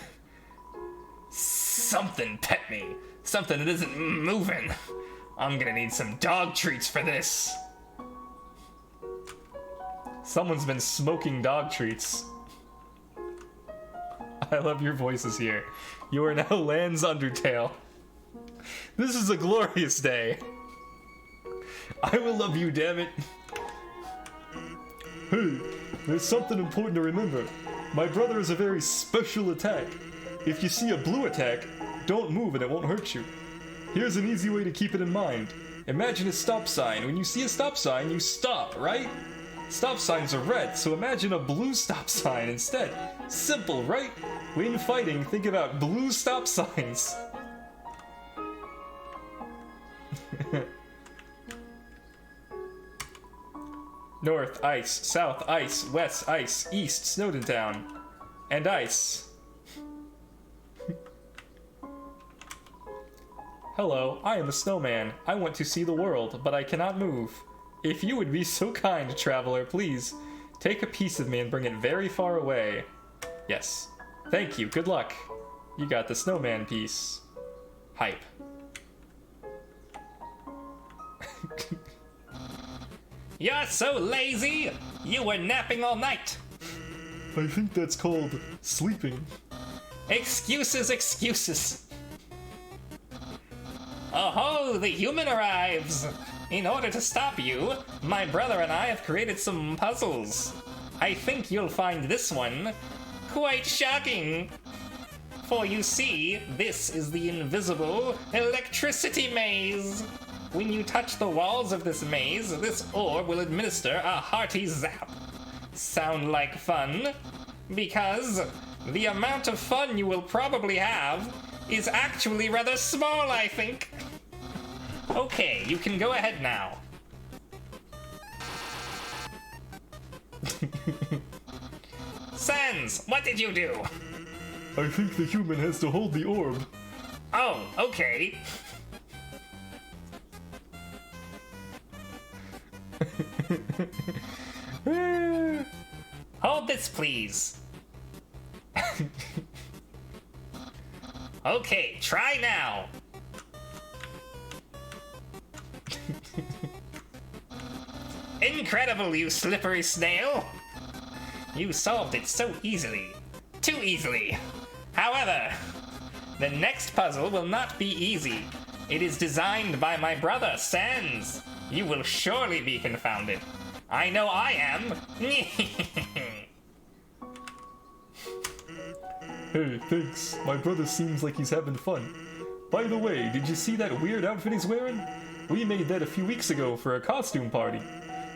Something pet me. Something that isn't moving. I'm gonna need some dog treats for this. Someone's been smoking dog treats. I love your voices here. You are now Land's Undertale. This is a glorious day. I will love you, damn it. Hey, there's something important to remember. My brother has a very special attack. If you see a blue attack, don't move and it won't hurt you. Here's an easy way to keep it in mind. Imagine a stop sign. When you see a stop sign, you stop, right? Stop signs are red, so imagine a blue stop sign instead. Simple, right? When fighting, think about blue stop signs. North, ice. South, ice. West, ice. East, Snowden Town. And ice. Hello, I am a snowman. I want to see the world, but I cannot move. If you would be so kind, traveler, please take a piece of me and bring it very far away. Yes. Thank you. Good luck. You got the snowman piece. Hype. You're so lazy! You were napping all night! I think that's called sleeping. Excuses, excuses! Oh, the human arrives! In order to stop you, my brother and I have created some puzzles. I think you'll find this one quite shocking. For you see, this is the invisible electricity maze. When you touch the walls of this maze, this orb will administer a hearty zap. Sound like fun? Because the amount of fun you will probably have is actually rather small, I think. Okay, you can go ahead now. Sans, what did you do? I think the human has to hold the orb. Oh, okay. Hold this, please. Okay, try now. Incredible, you slippery snail. You solved it so easily. Too easily. However, the next puzzle will not be easy. It is designed by my brother, Sans. You will surely be confounded. I know I am. Hey, thanks. My brother seems like he's having fun. By the way, did you see that weird outfit he's wearing? We made that a few weeks ago for a costume party.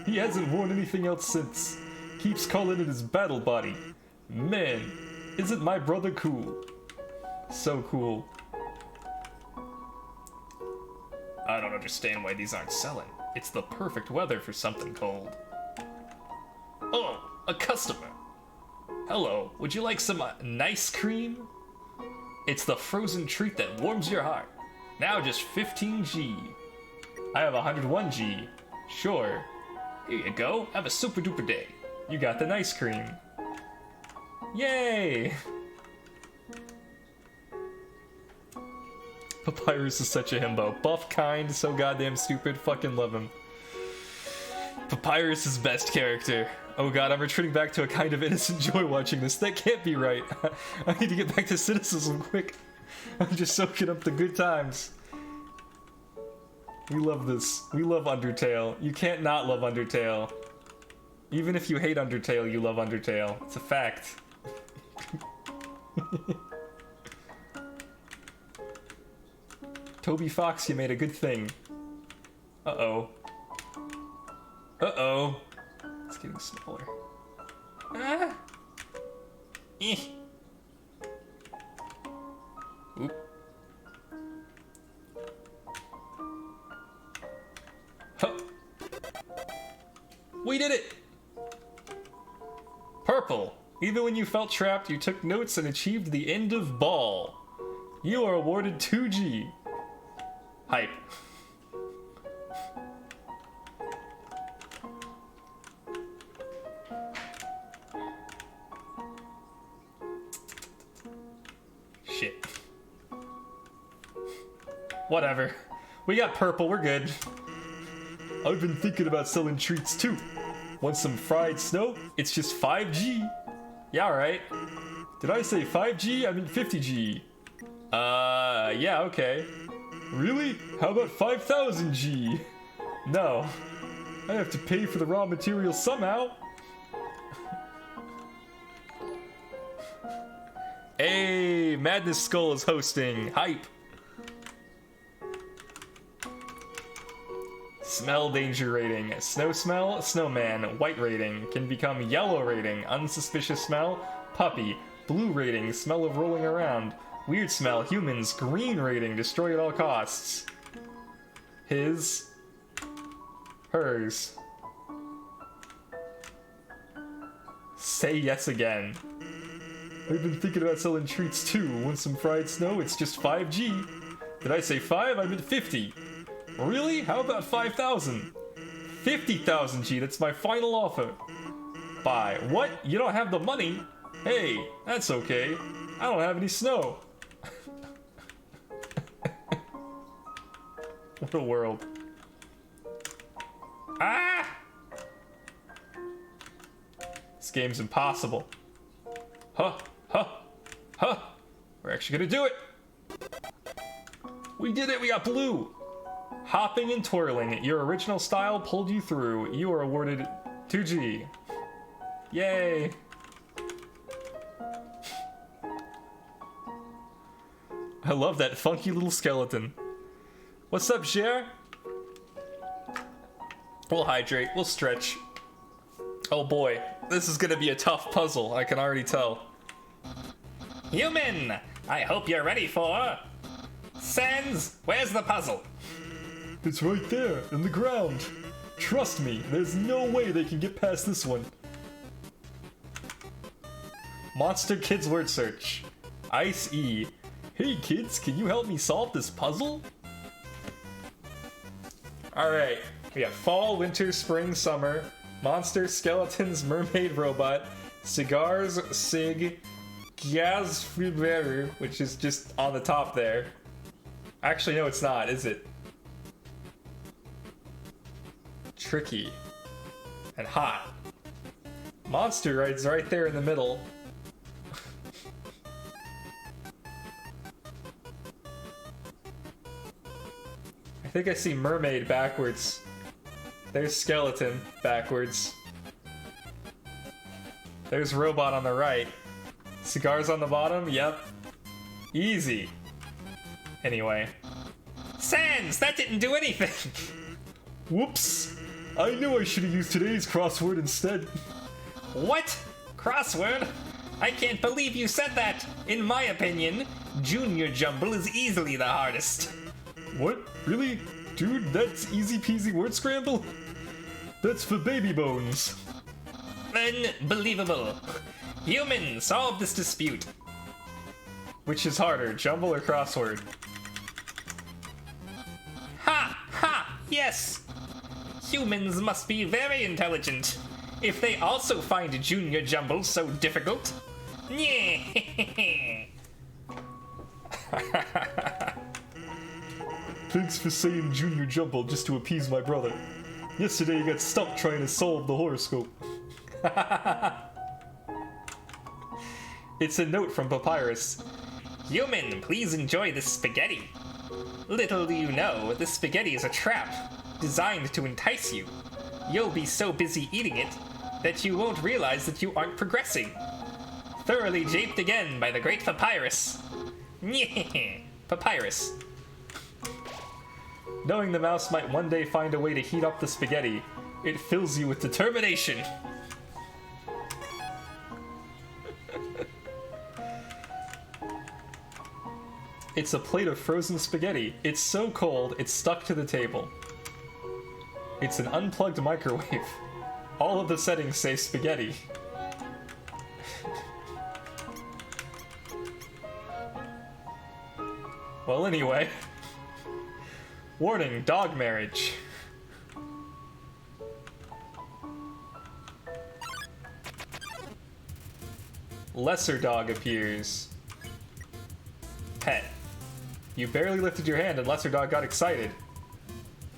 He hasn't worn anything else since. Keeps calling it his battle body. Man, isn't my brother cool? So cool. I don't understand why these aren't selling. It's the perfect weather for something cold. Oh, a customer. Hello, would you like some nice cream? It's the frozen treat that warms your heart. Now just 15G. I have 101G. Sure. Here you go, have a super duper day. You got the nice cream. Yay! Papyrus is such a himbo. Buff, kind, so goddamn stupid. Fucking love him. Papyrus is best character. Oh god, I'm retreating back to a kind of innocent joy watching this. That can't be right. I need to get back to cynicism quick. I'm just soaking up the good times. We love this. We love Undertale. You can't not love Undertale. Even if you hate Undertale, you love Undertale. It's a fact. Toby Fox, you made a good thing. Uh-oh. Uh-oh. It's getting smaller. Ah. Eh. Oop. Huh. We did it! Purple. Even when you felt trapped, you took notes and achieved the end of ball. You are awarded 2G. Hype. Shit. Whatever. We got purple, we're good. I've been thinking about selling treats too. Want some fried snow? It's just 5G. Yeah, alright. Did I say 5G? I mean 50G. Yeah, okay. Really? How about 5000G? No. I have to pay for the raw materials somehow. Hey, Madness Skull is hosting. Hype. Smell danger rating. Snow smell, snowman. White rating. Can become yellow rating. Unsuspicious smell, puppy. Blue rating. Smell of rolling around. Weird smell, humans. Green rating. Destroy at all costs. His. Hers. Say yes again. I've been thinking about selling treats too. Want some fried snow? It's just 5G. Did I say 5? I meant 50. Really? How about 5,000? 50,000 G, that's my final offer. Buy. What? You don't have the money? Hey, that's okay. I don't have any snow. What a world. Ah! This game's impossible. Huh, huh, huh. We're actually gonna do it. We did it, we got blue. Hopping and twirling, your original style pulled you through. You are awarded 2G. Yay. I love that funky little skeleton. What's up, Cher? We'll hydrate, we'll stretch. Oh boy, this is gonna be a tough puzzle, I can already tell. Human, I hope you're ready for... Sans, where's the puzzle? It's right there, in the ground. Trust me, there's no way they can get past this one. Monster Kids word search. Ice E. Hey kids, can you help me solve this puzzle? Alright, we got fall, winter, spring, summer, monster, skeletons, mermaid, robot, cigars, sig, gas, which is just on the top there. Actually, no, it's not, is it? Tricky. And hot. Monster ride's right there in the middle. I think I see mermaid backwards. There's skeleton backwards. There's robot on the right. Cigars on the bottom, yep. Easy. Anyway. Sans, that didn't do anything. Whoops! I knew I should have used today's crossword instead. What? Crossword? I can't believe you said that. In my opinion, Junior Jumble is easily the hardest. What? Really? Dude, that's easy peasy word scramble? That's for baby bones. Unbelievable. Human, solve this dispute. Which is harder, jumble or crossword? Ha! Ha! Yes! Humans must be very intelligent. If they also find Junior Jumble so difficult. Yeah. Thanks for saying Junior Jumble just to appease my brother. Yesterday he got stuck trying to solve the horoscope. It's a note from Papyrus. Human, please enjoy this spaghetti. Little do you know, this spaghetti is a trap, designed to entice you. You'll be so busy eating it that you won't realize that you aren't progressing. Thoroughly japed again by the great Papyrus. Papyrus. Knowing the mouse might one day find a way to heat up the spaghetti, it fills you with determination. It's a plate of frozen spaghetti. It's so cold, it's stuck to the table. It's an unplugged microwave. All of the settings say spaghetti. Well, anyway. Warning, dog marriage. Lesser dog appears. Pet. You barely lifted your hand and Lesser Dog got excited.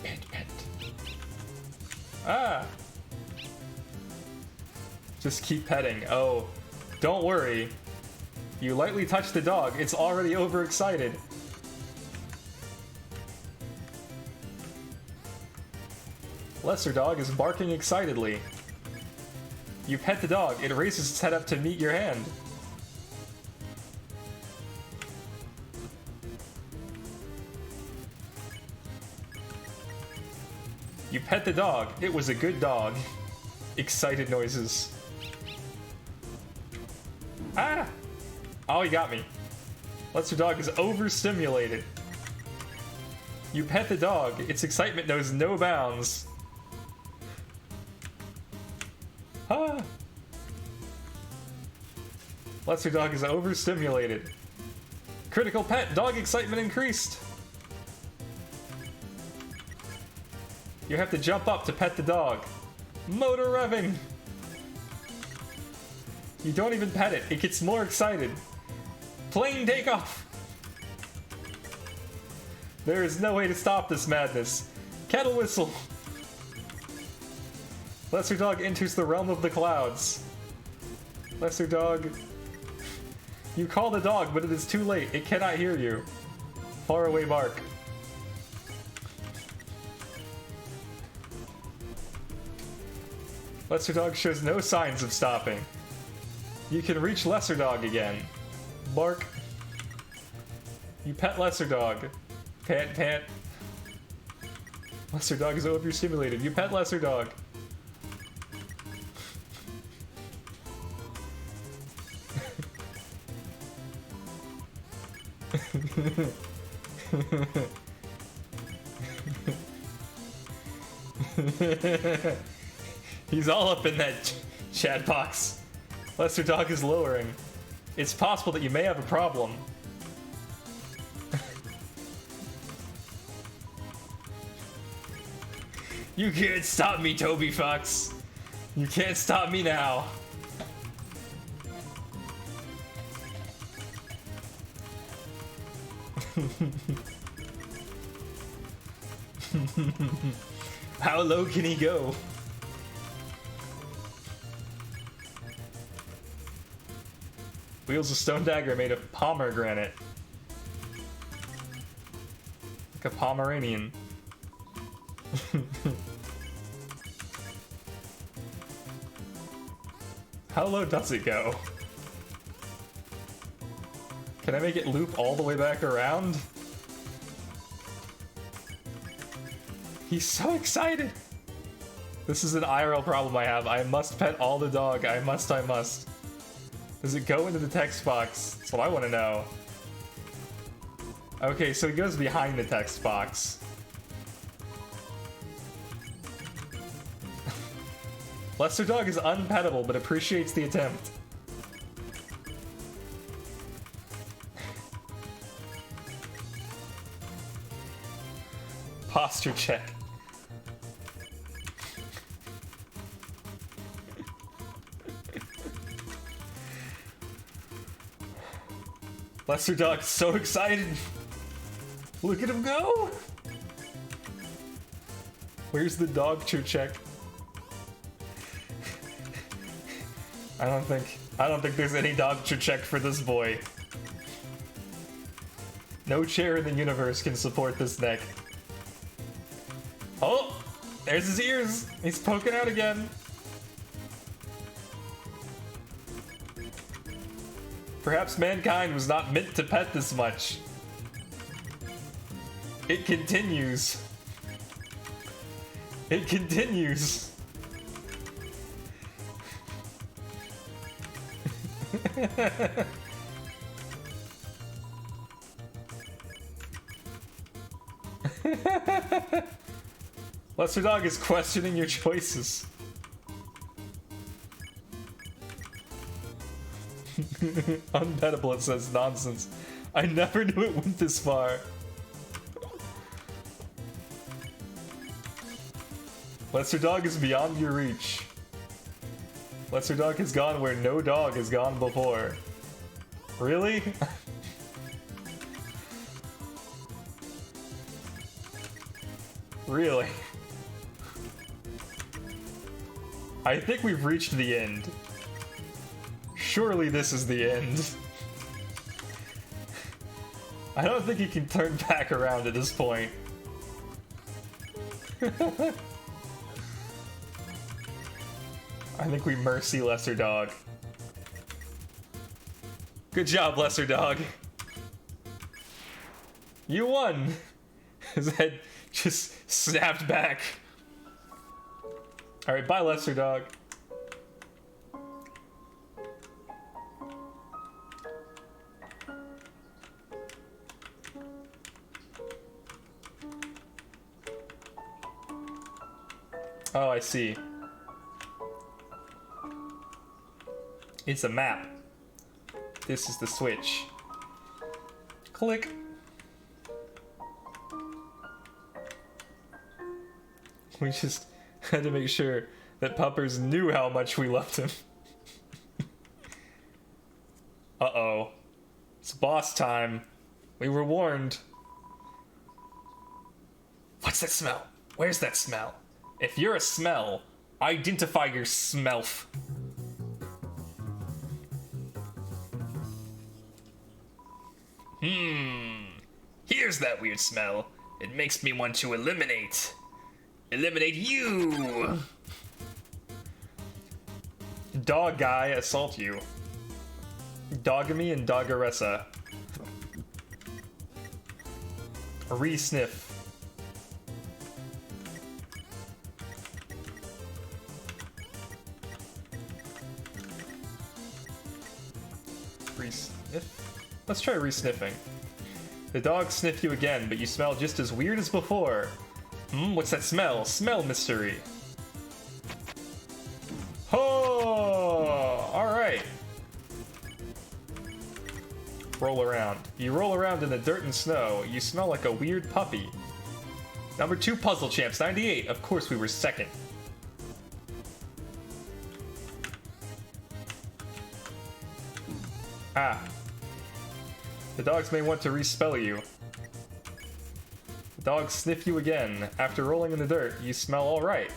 Pet, pet. Ah! Just keep petting. Oh, don't worry. You lightly touch the dog, it's already overexcited. Lesser Dog is barking excitedly. You pet the dog, it raises its head up to meet your hand. You pet the dog. It was a good dog. Excited noises. Ah! Oh, he got me. Lesser Dog is overstimulated. You pet the dog. Its excitement knows no bounds. Ah! Lesser dog is overstimulated. Critical pet, dog excitement increased. You have to jump up to pet the dog. Motor revving. You don't even pet it, it gets more excited. Plane takeoff. There is no way to stop this madness. Kettle whistle. Lesser dog enters the realm of the clouds. Lesser dog. You call the dog, but it is too late. It cannot hear you. Far away bark. Lesser dog shows no signs of stopping. You can reach lesser dog again. Bark. You pet lesser dog. Pant, pant. Lesser dog is overstimulated. You pet lesser dog. He's all up in that chat box. Lesser dog is lowering. It's possible that you may have a problem. You can't stop me, Toby Fox. You can't stop me now. How low can he go? Wields a stone dagger made of pomegranate. Like a Pomeranian. How low does it go? Can I make it loop all the way back around? He's so excited! This is an IRL problem I have. I must pet all the dog. I must. Does it go into the text box? That's what I want to know. Okay, so he goes behind the text box. Lesser dog is unpettable, but appreciates the attempt. Posture check. Lesser dog's so excited. Look at him go. Where's the dog check? I don't think there's any dog check for this boy. No chair in the universe can support this neck. Oh, there's his ears. He's poking out again. Perhaps mankind was not meant to pet this much. It continues. It continues. Lesser dog is questioning your choices. Unpettable, it says. Nonsense. I never knew it went this far. Lesser dog is beyond your reach. Lesser dog has gone where no dog has gone before. Really? Really? I think we've reached the end. Surely this is the end. I don't think he can turn back around at this point. I think we mercy Lesser Dog. Good job, Lesser Dog. You won! His head just snapped back. Alright, bye, Lesser Dog. Oh, I see. It's a map. This is the switch. Click. We just had to make sure that Puppers knew how much we loved him. Uh-oh. It's boss time. We were warned. What's that smell? Where's that smell? If you're a smell, identify your smelf. Here's that weird smell. It makes me want to eliminate you! Dog guy assault you. Dogamy and Doggeressa. Re-sniff. Re-sniff? Let's try re-sniffing. The dogs sniff you again, but you smell just as weird as before. What's that smell? Smell mystery. Oh, alright. Roll around. You roll around in the dirt and snow. You smell like a weird puppy. Number 2 puzzle champs, 98. Of course we were second. Ah. The dogs may want to respell you. The dogs sniff you again. After rolling in the dirt, you smell alright.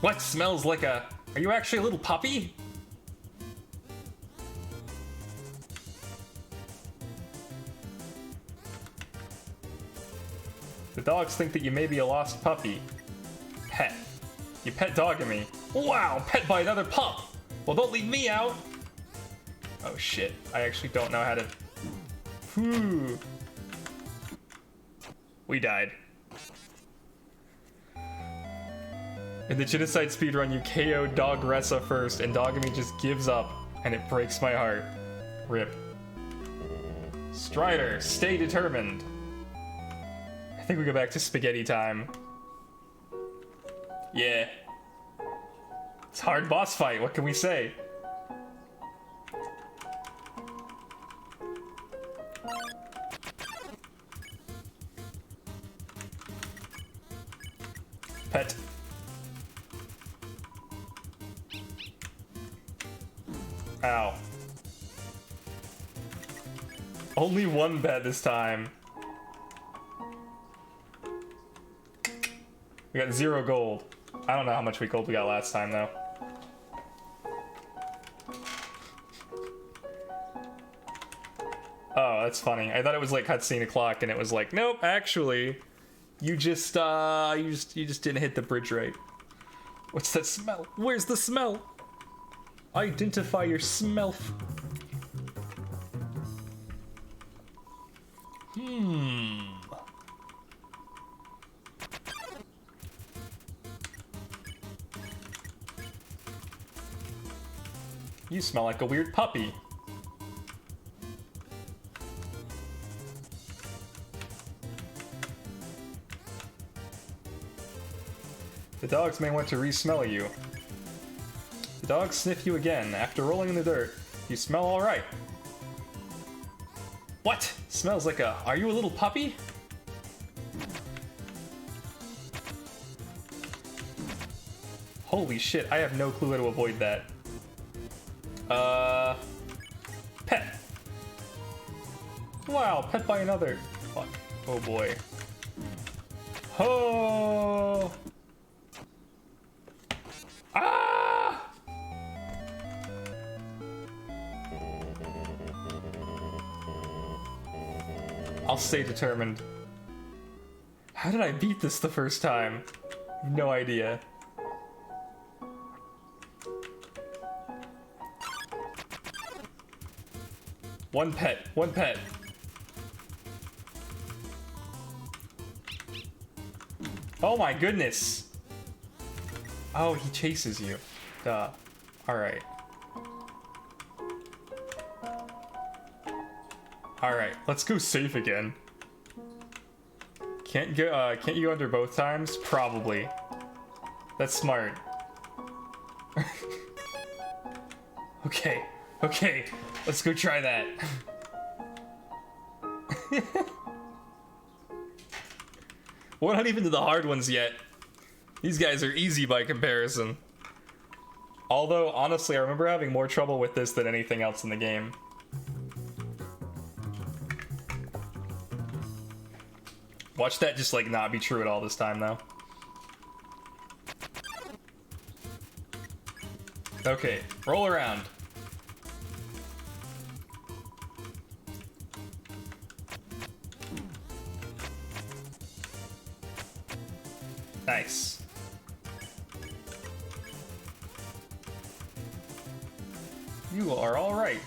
What smells like a... Are you actually a little puppy? The dogs think that you may be a lost puppy. Pet. You pet Dogamy. Wow, pet by another pup! Well, don't leave me out! Oh shit, I actually don't know how to... Whew. We died. In the genocide speedrun, you KO Dogressa first, and Dogamy just gives up, and it breaks my heart. Rip. Strider, stay determined. I think we go back to spaghetti time. Yeah. It's a hard boss fight, what can we say? Pet. Ow. Only one bet this time. We got 0 gold. I don't know how much gold we got last time though. Oh, that's funny. I thought it was like cutscene o'clock and it was like, nope, actually, you just didn't hit the bridge right. What's that smell? Where's the smell? Identify your smell. You smell like a weird puppy. The dogs may want to re-smell you. The dogs sniff you again. After rolling in the dirt, you smell alright. What? Smells like a... Are you a little puppy? Holy shit, I have no clue how to avoid that. Pet. Wow, pet by another. Fuck. Oh boy. Oh! Ah! I'll stay determined. How did I beat this the first time? No idea. One pet, one pet. Oh my goodness. Oh, he chases you. Duh. Alright. Alright, let's go safe again. Can't you go under both times? Probably. That's smart. Okay. Okay, let's go try that. We're not even to the hard ones yet. These guys are easy by comparison. Although, honestly, I remember having more trouble with this than anything else in the game. Watch that just, like, not be true at all this time, though. Okay, roll around. Nice. You are all right.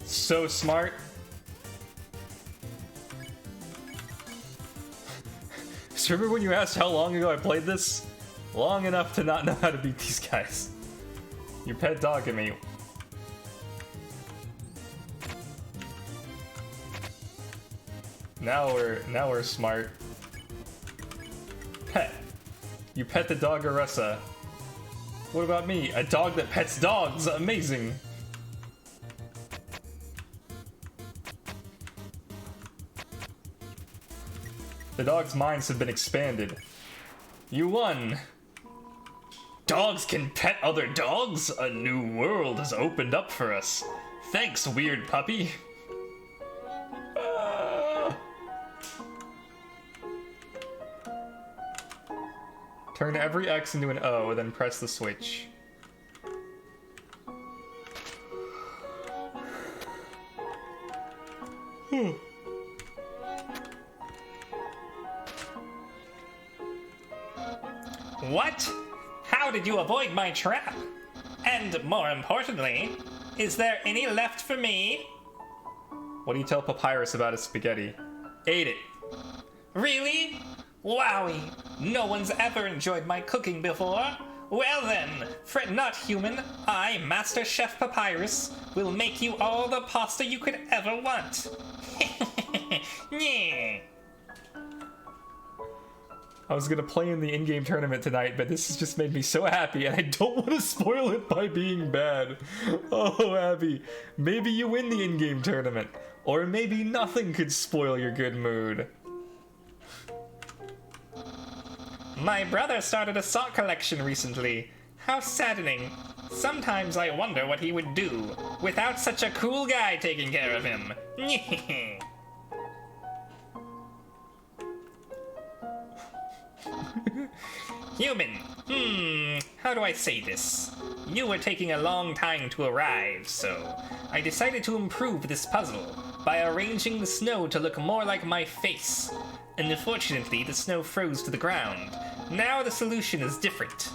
So smart. So remember when you asked how long ago I played this? Long enough to not know how to beat these guys. Your pet dog and me. Now we're smart. Pet. You pet the dog Aressa. What about me? A dog that pets dogs. Amazing. The dog's minds have been expanded. You won. Dogs can pet other dogs? A new world has opened up for us. Thanks, weird puppy. Turn every X into an O, then press the switch. What? How did you avoid my trap? And more importantly, is there any left for me? What do you tell Papyrus about his spaghetti? Ate it. Really? Wowie! No one's ever enjoyed my cooking before. Well then, fret not, human. I, Master Chef Papyrus, will make you all the pasta you could ever want. Yeah. I was gonna play in the in-game tournament tonight, but this has just made me so happy, and I don't want to spoil it by being bad. Oh, Abby, maybe you win the in-game tournament, or maybe nothing could spoil your good mood. My brother started a sock collection recently. How saddening. Sometimes I wonder what he would do without such a cool guy taking care of him. Human, how do I say this? You were taking a long time to arrive, so I decided to improve this puzzle by arranging the snow to look more like my face. Unfortunately, the snow froze to the ground. Now the solution is different.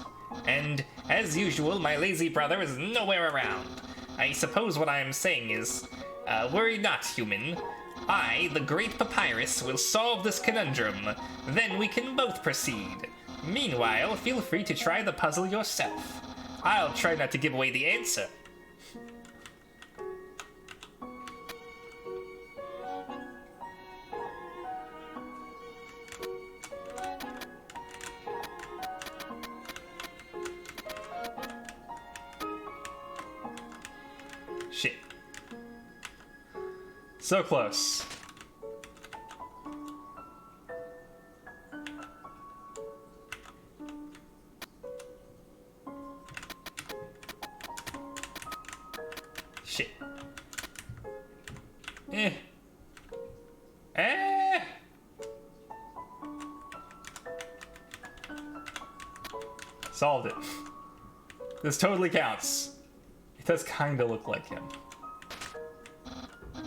And, as usual, my lazy brother is nowhere around. I suppose what I am saying is, worry not, human. I, the great Papyrus, will solve this conundrum. Then we can both proceed. Meanwhile, feel free to try the puzzle yourself. I'll try not to give away the answer. Shit. So close. Shit. Solved it. This totally counts. It does kinda look like him.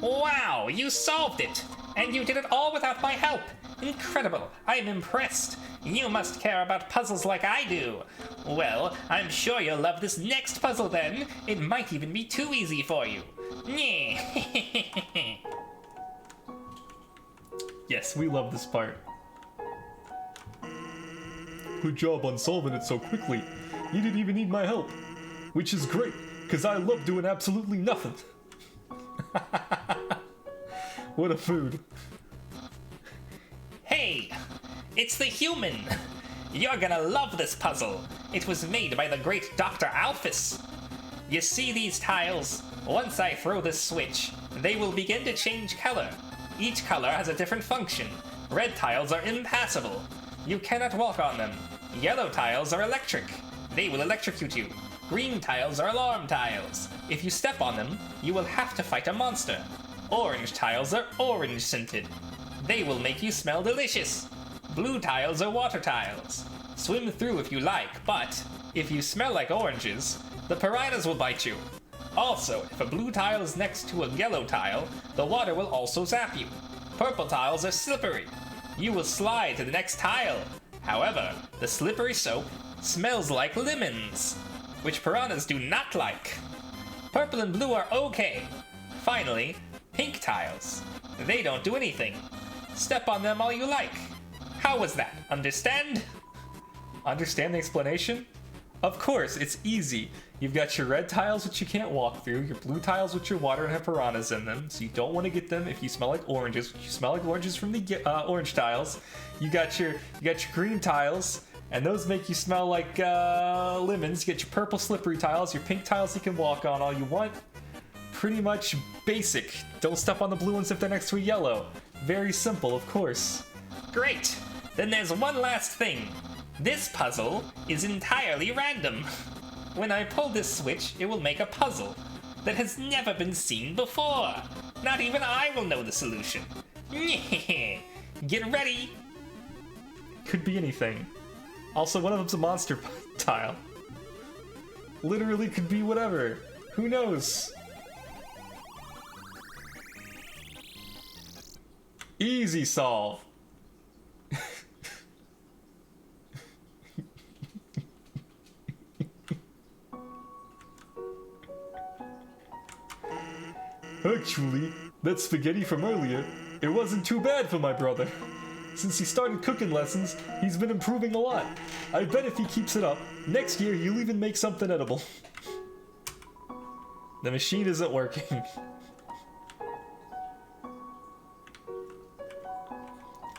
Wow, you solved it! And you did it all without my help! Incredible! I'm impressed! You must care about puzzles like I do! Well, I'm sure you'll love this next puzzle then! It might even be too easy for you! Yes, we love this part. Good job on solving it so quickly. You didn't even need my help. Which is great, because I love doing absolutely nothing. What a food. Hey! It's the human! You're gonna love this puzzle. It was made by the great Dr. Alphys. You see these tiles? Once I throw this switch, they will begin to change color. Each color has a different function. Red tiles are impassable. You cannot walk on them. Yellow tiles are electric. They will electrocute you. Green tiles are alarm tiles. If you step on them, you will have to fight a monster. Orange tiles are orange scented. They will make you smell delicious. Blue tiles are water tiles. Swim through if you like, but if you smell like oranges, the piranhas will bite you. Also, if a blue tile is next to a yellow tile, the water will also zap you. Purple tiles are slippery. You will slide to the next tile. However, the slippery soap smells like lemons, which piranhas do not like. Purple and blue are okay. Finally, pink tiles. They don't do anything. Step on them all you like. How was that? Understand? Understand the explanation? Of course, it's easy. You've got your red tiles which you can't walk through, your blue tiles which are water and have piranhas in them, so you don't want to get them if you smell like oranges, which you smell like oranges from the orange tiles. You got your green tiles, and those make you smell like lemons. You get your purple slippery tiles, your pink tiles you can walk on all you want. Pretty much basic. Don't step on the blue ones if they're next to a yellow. Very simple, of course. Great! Then there's one last thing. This puzzle is entirely random. When I pull this switch, it will make a puzzle that has never been seen before. Not even I will know the solution. Get ready! Could be anything. Also, one of them's a monster tile. Literally could be whatever. Who knows? Easy solve. Actually, that spaghetti from earlier, it wasn't too bad for my brother. Since he started cooking lessons, he's been improving a lot. I bet if he keeps it up, next year he'll even make something edible. The machine isn't working.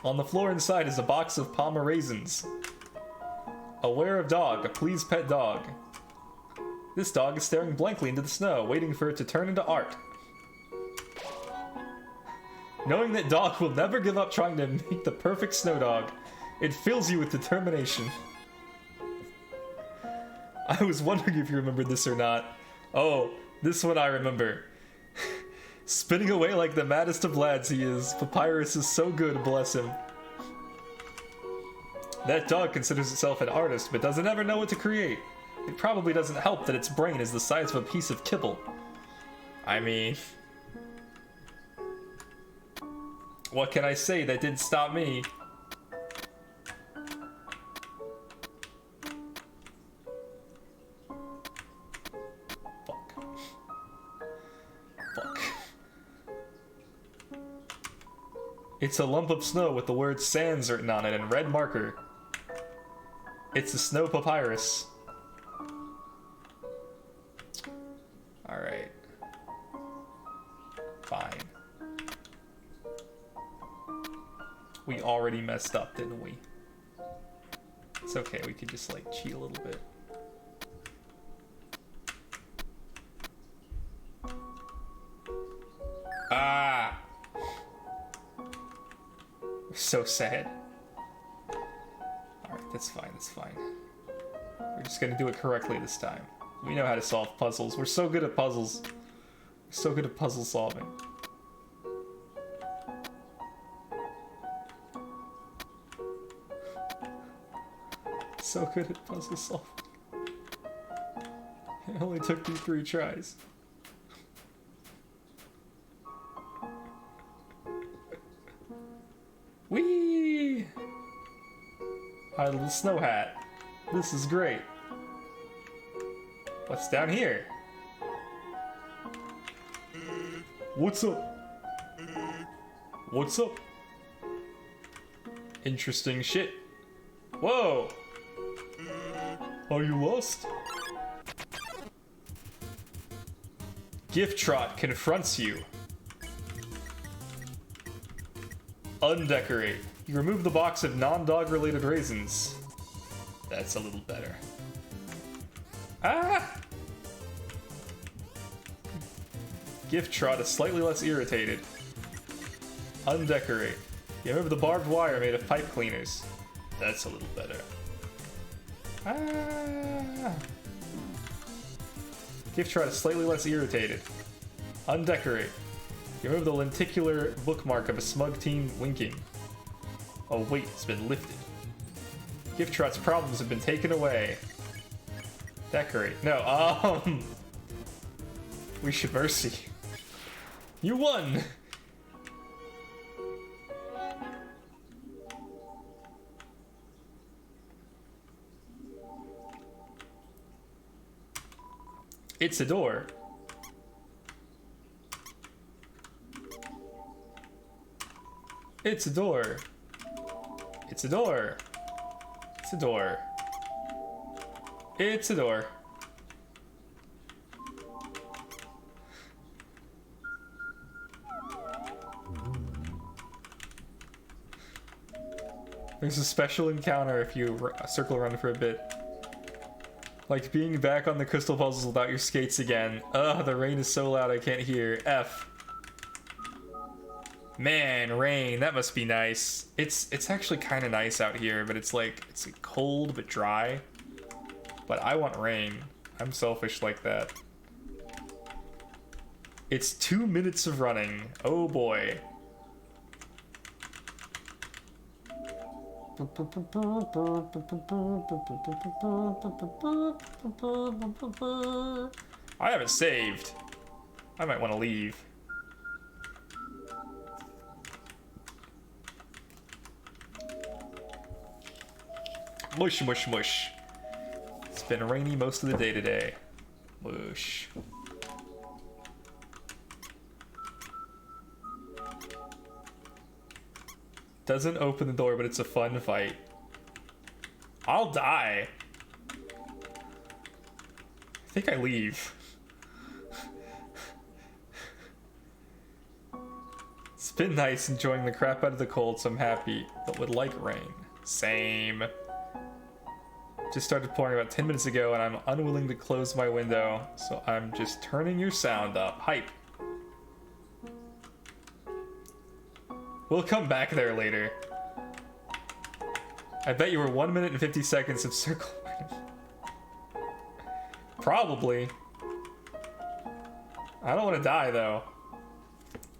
On the floor inside is a box of Palmer raisins. Aware of dog, please pet dog. This dog is staring blankly into the snow, waiting for it to turn into art. Knowing that dog will never give up trying to make the perfect snow dog, it fills you with determination. I was wondering if you remembered this or not. Oh, this one I remember. Spinning away like the maddest of lads he is, Papyrus is so good, bless him. That dog considers itself an artist, but doesn't ever know what to create. It probably doesn't help that its brain is the size of a piece of kibble. I mean... what can I say that didn't stop me? Fuck. Fuck. It's a lump of snow with the word Sans written on it in red marker. It's a snow papyrus. Alright. Fine. We already messed up, didn't we? It's okay, we could just like cheat a little bit. Ah! So sad. Alright, that's fine, that's fine. We're just gonna do it correctly this time. We know how to solve puzzles. We're so good at puzzles. We're so good at puzzle solving. So good at puzzle solving. It only took me 3 tries. Whee! Our little snow hat. This is great. What's down here? What's up? What's up? Interesting shit. Whoa! Are you lost? Gift Trot confronts you. Undecorate. You remove the box of non-dog related raisins. That's a little better. Ah! Gift Trot is slightly less irritated. Undecorate. You remember the barbed wire made of pipe cleaners. That's a little better. Ah! Gift Trot is slightly less irritated. Undecorate. You remember the lenticular bookmark of a smug teen winking. A weight has been lifted. Gift Trot's problems have been taken away. Decorate. No, we should mercy. You won! It's a door. It's a door. It's a door. It's a door. It's a door. There's a special encounter if you circle around for a bit. Like being back on the crystal puzzles without your skates again. Ugh, the rain is so loud I can't hear. F. Man, rain, that must be nice. It's actually kind of nice out here, but it's like cold but dry. But I want rain. I'm selfish like that. It's 2 minutes of running. Oh boy. I haven't saved. I might want to leave. Mush, mush, mush. It's been rainy most of the day today. Mush. Doesn't open the door, but it's a fun fight. I'll die. I think I leave. It's been nice enjoying the crap out of the cold, so I'm happy, but would like rain. Same. Just started pouring about 10 minutes ago, and I'm unwilling to close my window, so I'm just turning your sound up. Hype. We'll come back there later. I bet you were 1 minute and 50 seconds of circle. Probably. I don't want to die, though.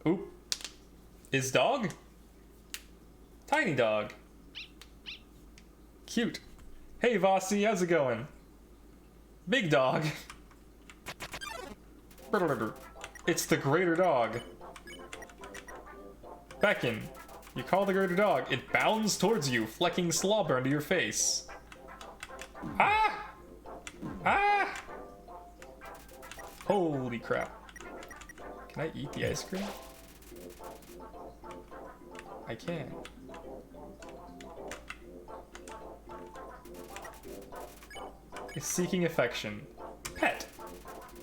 Oop. Is dog? Tiny dog. Cute. Hey, Vossi, how's it going? Big dog. It's the greater dog. Beckon. You call the greater dog. It bounds towards you, flecking slobber into your face. Ah! Ah! Holy crap. Can I eat the ice cream? I can. It's seeking affection. Pet.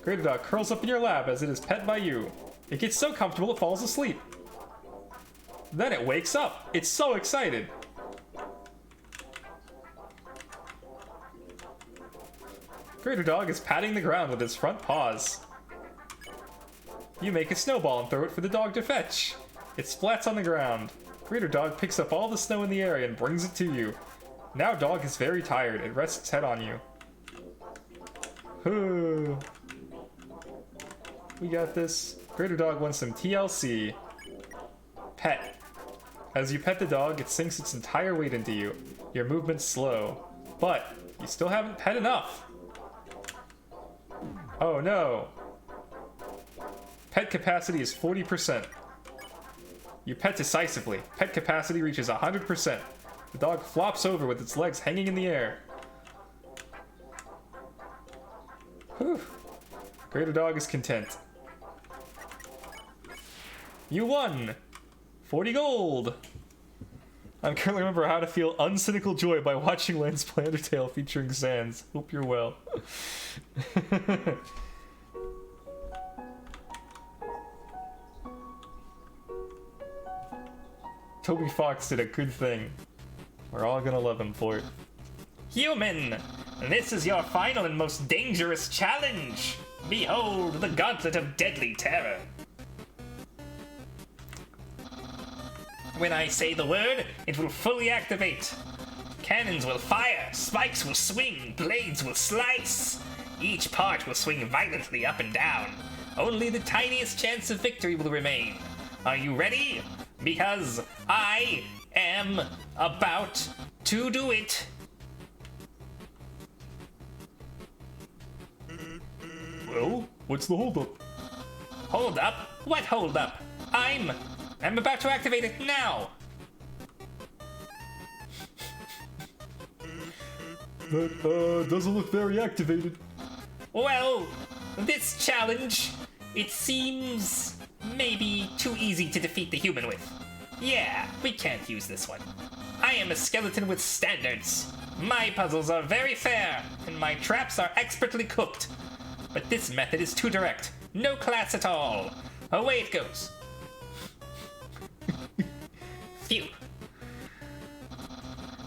Greater dog curls up in your lap as it is pet by you. It gets so comfortable it falls asleep. Then it wakes up. It's so excited. Greater dog is patting the ground with his front paws. You make a snowball and throw it for the dog to fetch. It splats on the ground. Greater dog picks up all the snow in the area and brings it to you. Now dog is very tired. It rests its head on you. Ooh. We got this. Greater dog wants some TLC. Pet. As you pet the dog, it sinks its entire weight into you. Your movement's slow. But you still haven't pet enough. Oh no. Pet capacity is 40%. You pet decisively. Pet capacity reaches 100%. The dog flops over with its legs hanging in the air. Whew. Greater dog is content. You won! 40 gold! I currently remember how to feel uncynical joy by watching Lance play Undertale featuring Sans. Hope you're well. Toby Fox did a good thing. We're all gonna love him for it. Human, this is your final and most dangerous challenge. Behold the gauntlet of deadly terror. When I say the word, it will fully activate. Cannons will fire, spikes will swing, blades will slice. Each part will swing violently up and down. Only the tiniest chance of victory will remain. Are you ready? Because I am about to do it. Well, what's the holdup? Hold up? What hold up? I'm about to activate it now. That doesn't look very activated. Well, this challenge, it seems maybe too easy to defeat the human with. Yeah, we can't use this one. I am a skeleton with standards. My puzzles are very fair, and my traps are expertly cooked. But this method is too direct. No class at all. Away it goes. Phew.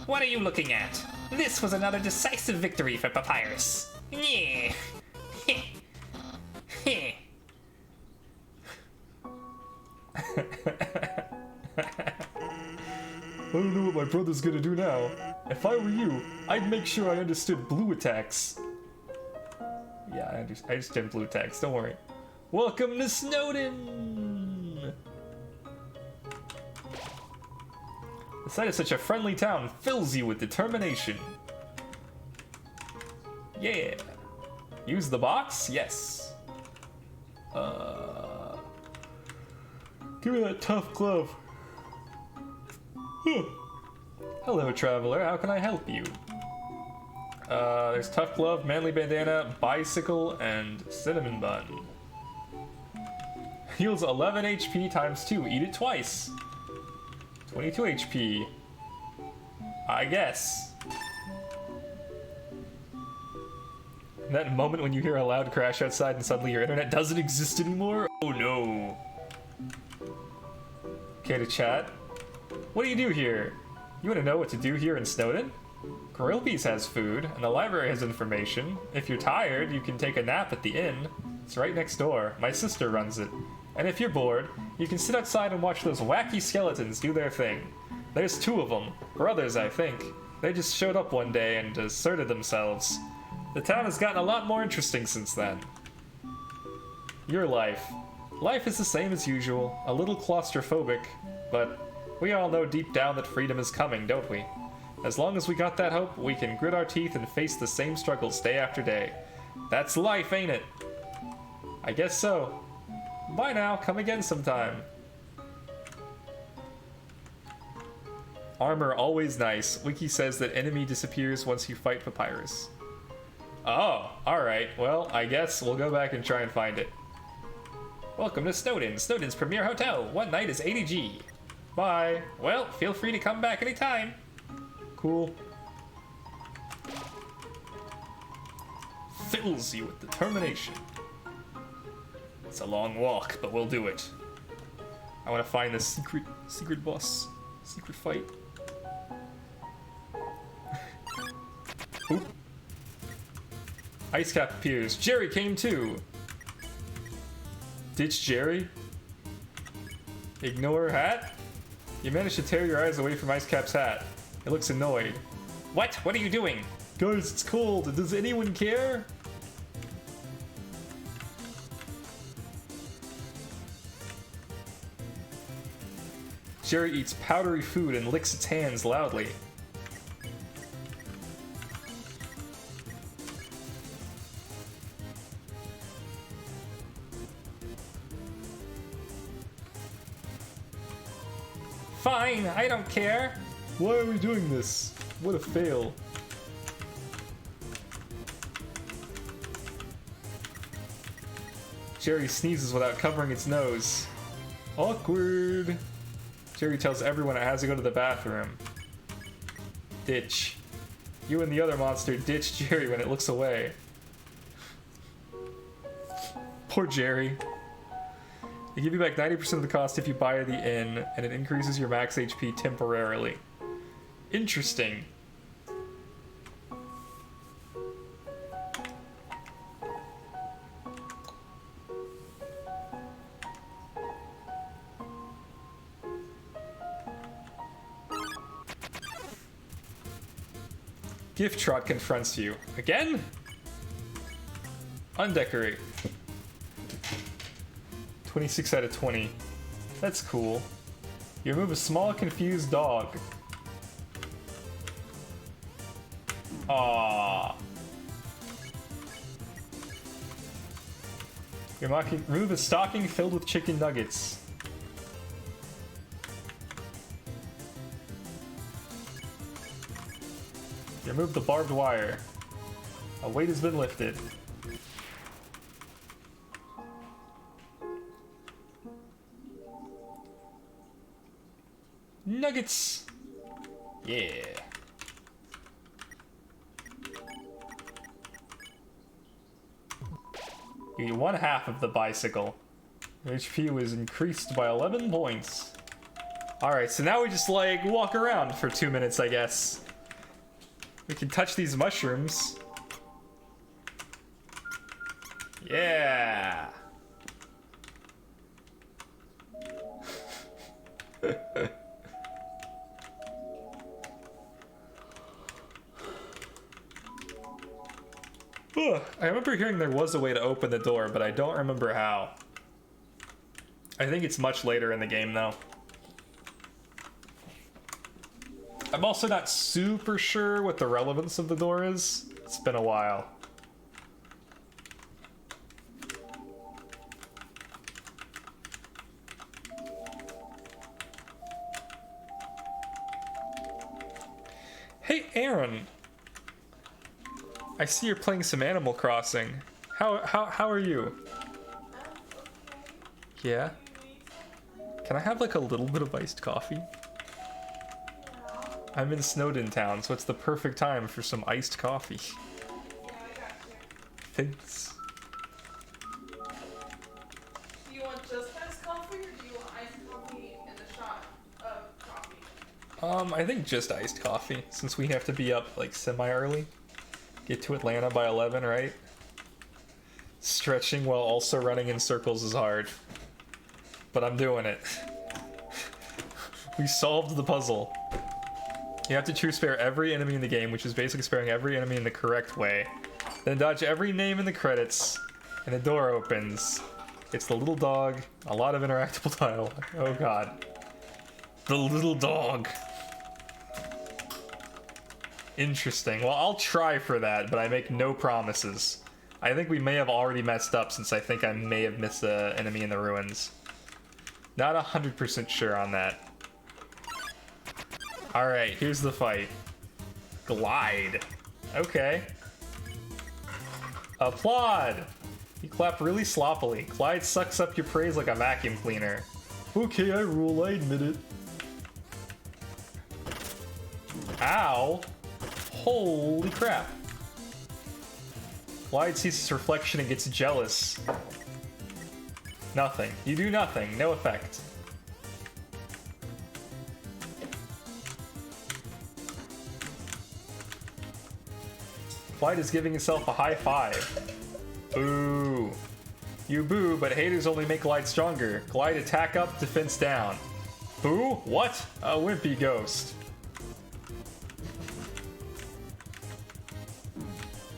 What are you looking at? This was another decisive victory for Papyrus. Yeah. I don't know what my brother's gonna do now. If I were you, I'd make sure I understood blue attacks. Yeah, I understand blue attacks, don't worry. Welcome to Snowden! The sight of such a friendly town fills you with determination. Yeah. Use the box? Yes. Give me that tough glove. Huh. Hello, traveler. How can I help you? There's tough glove, manly bandana, bicycle, and cinnamon bun. Heals 11 HP times 2. Eat it twice. 22 HP. I guess. That moment when you hear a loud crash outside and suddenly your internet doesn't exist anymore? Oh no. Okay, to chat. What do you do here? You want to know what to do here in Snowden? Grillpiece has food, and the library has information. If you're tired, you can take a nap at the inn. It's right next door. My sister runs it. And if you're bored, you can sit outside and watch those wacky skeletons do their thing. There's 2 of them. Brothers, I think. They just showed up one day and asserted themselves. The town has gotten a lot more interesting since then. Your life. Life is the same as usual, a little claustrophobic, but we all know deep down that freedom is coming, don't we? As long as we got that hope, we can grit our teeth and face the same struggles day after day. That's life, ain't it? I guess so. Bye now, come again sometime. Armor always nice. Wiki says that enemy disappears once you fight Papyrus. Oh, alright. Well, I guess we'll go back and try and find it. Welcome to Snowden, Snowden's premier hotel. One night is 80G. Bye. Well, feel free to come back anytime. Cool. Fills you with determination. It's a long walk, but we'll do it. I want to find this secret boss. Secret fight. Oop. Ice Cap appears. Jerry came too. Ditch Jerry. Ignore hat. You managed to tear your eyes away from Ice Cap's hat. It looks annoyed. What? What are you doing? Guys, it's cold. Does anyone care? Jerry eats powdery food and licks its hands loudly. Fine, I don't care. Why are we doing this? What a fail. Jerry sneezes without covering its nose. Awkward. Jerry tells everyone it has to go to the bathroom. Ditch. You and the other monster ditch Jerry when it looks away. Poor Jerry. They give you back 90% of the cost if you buy at the inn, and it increases your max HP temporarily. Interesting. Gift Trot confronts you. Again? Undecorate. 26 out of 20. That's cool. You remove a small, confused dog. Aww. Remove a stocking filled with chicken nuggets. Remove the barbed wire. A weight has been lifted. Nuggets! Yeah. You get 1/2 of the bicycle. HP was increased by 11 points. Alright, so now we just like walk around for 2 minutes, I guess. We can touch these mushrooms. Yeah. I remember hearing there was a way to open the door, but I don't remember how. I think it's much later in the game, though. I'm also not super sure what the relevance of the door is. It's been a while. Hey, Aaron. I see you're playing some Animal Crossing. How are you? Yeah? Can I have like a little bit of iced coffee? I'm in Snowden Town, so it's the perfect time for some iced coffee. Yeah, I got you. Thanks. Do you want just iced coffee or do you want iced coffee and a shot of coffee? I think just iced coffee, since we have to be up like semi-early. Get to Atlanta by 11, right? Stretching while also running in circles is hard. But I'm doing it. We solved the puzzle. You have to choose spare every enemy in the game, which is basically sparing every enemy in the correct way. Then dodge every name in the credits, and the door opens. It's the little dog, a lot of interactable dialogue. Oh god. The little dog. Interesting. Well, I'll try for that, but I make no promises. I think we may have already messed up since I think I may have missed an enemy in the ruins. Not 100% sure on that. Alright, here's the fight. Glide. Okay. Applaud! You clap really sloppily. Glide sucks up your praise like a vacuum cleaner. Okay, I rule, I admit it. Ow! Holy crap. Glide sees its reflection and gets jealous. Nothing. You do nothing. No effect. Glide is giving itself a high five. Boo. You boo, but haters only make Glide stronger. Glide attack up, defense down. Boo? What? A wimpy ghost.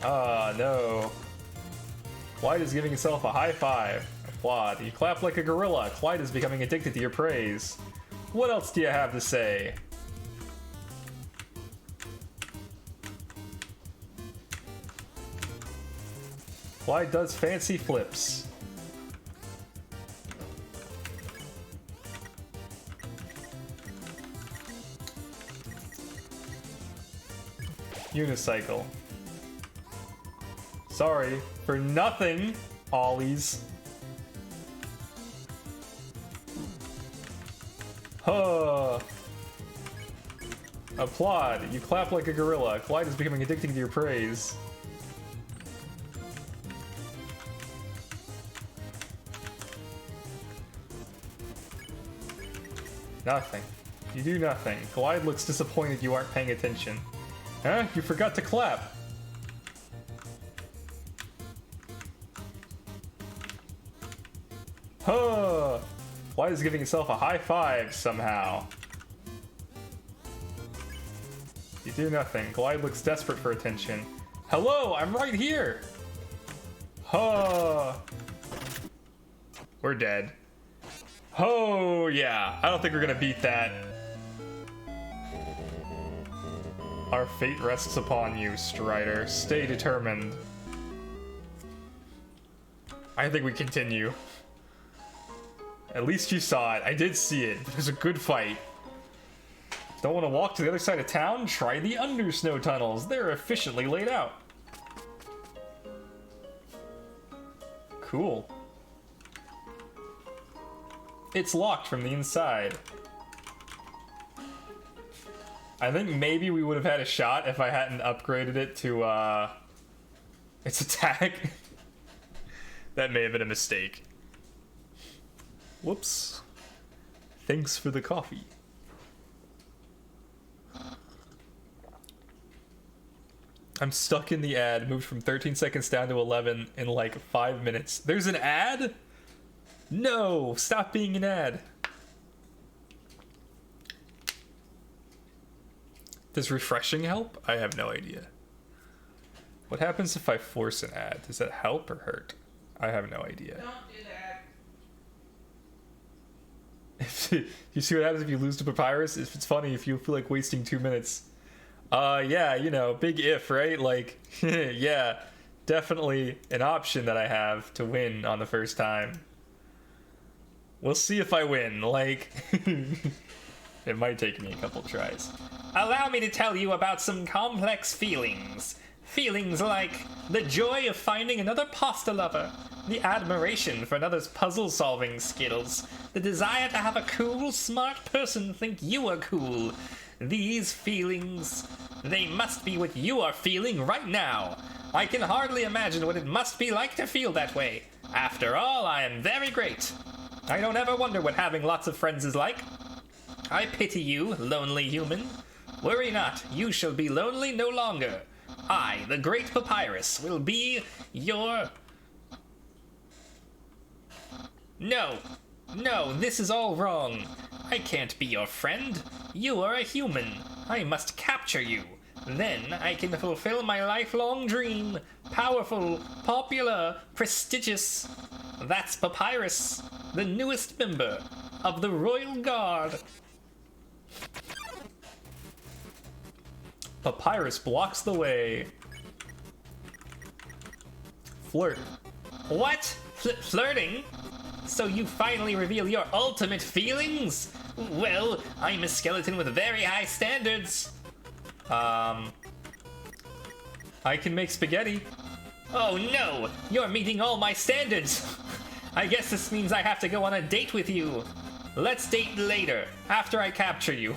Ah, no. Glide is giving itself a high five. Applaud. You clap like a gorilla. Glide is becoming addicted to your praise. What else do you have to say? Glide does fancy flips. Unicycle. Sorry for nothing, ollies. Huh. Applaud. You clap like a gorilla. Glide is becoming addicted to your praise. Nothing. You do nothing. Glide looks disappointed you aren't paying attention. Huh? You forgot to clap. Huh! Glide is giving itself a high five somehow. You do nothing. Glide looks desperate for attention. Hello, I'm right here. Huh. We're dead. Oh, yeah. I don't think we're gonna beat that. Our fate rests upon you, Strider. Stay determined. I think we continue. At least you saw it. I did see it. It was a good fight. Don't want to walk to the other side of town? Try the Undersnow tunnels. They're efficiently laid out. Cool. It's locked from the inside. I think maybe we would have had a shot if I hadn't upgraded it to, its attack. That may have been a mistake. Whoops. Thanks for the coffee. I'm stuck in the ad, moved from 13 seconds down to 11 in like 5 minutes. There's an ad? No, stop being an ad. Does refreshing help? I have no idea. What happens if I force an ad? Does that help or hurt? I have no idea. Don't do that. You see what happens if you lose to Papyrus? If it's funny if you feel like wasting 2 minutes. Yeah, you know, big if, right? Like, yeah, definitely an option that I have to win on the first time. We'll see if I win, like, it might take me a couple tries. Allow me to tell you about some complex feelings. Feelings like the joy of finding another pasta lover, the admiration for another's puzzle-solving skills, the desire to have a cool, smart person think you are cool. These feelings, they must be what you are feeling right now. I can hardly imagine what it must be like to feel that way. After all, I am very great. I don't ever wonder what having lots of friends is like. I pity you, lonely human. Worry not, you shall be lonely no longer. I, the great Papyrus, will be your... No, this is all wrong. I can't be your friend. You are a human. I must capture you. Then I can fulfill my lifelong dream. Powerful, popular, prestigious. That's Papyrus, the newest member of the Royal Guard. Papyrus blocks the way. Flirt. What? Flirting? So you finally reveal your ultimate feelings? Well, I'm a skeleton with very high standards. I can make spaghetti. Oh no, you're meeting all my standards. I guess this means I have to go on a date with you. Let's date later, after I capture you.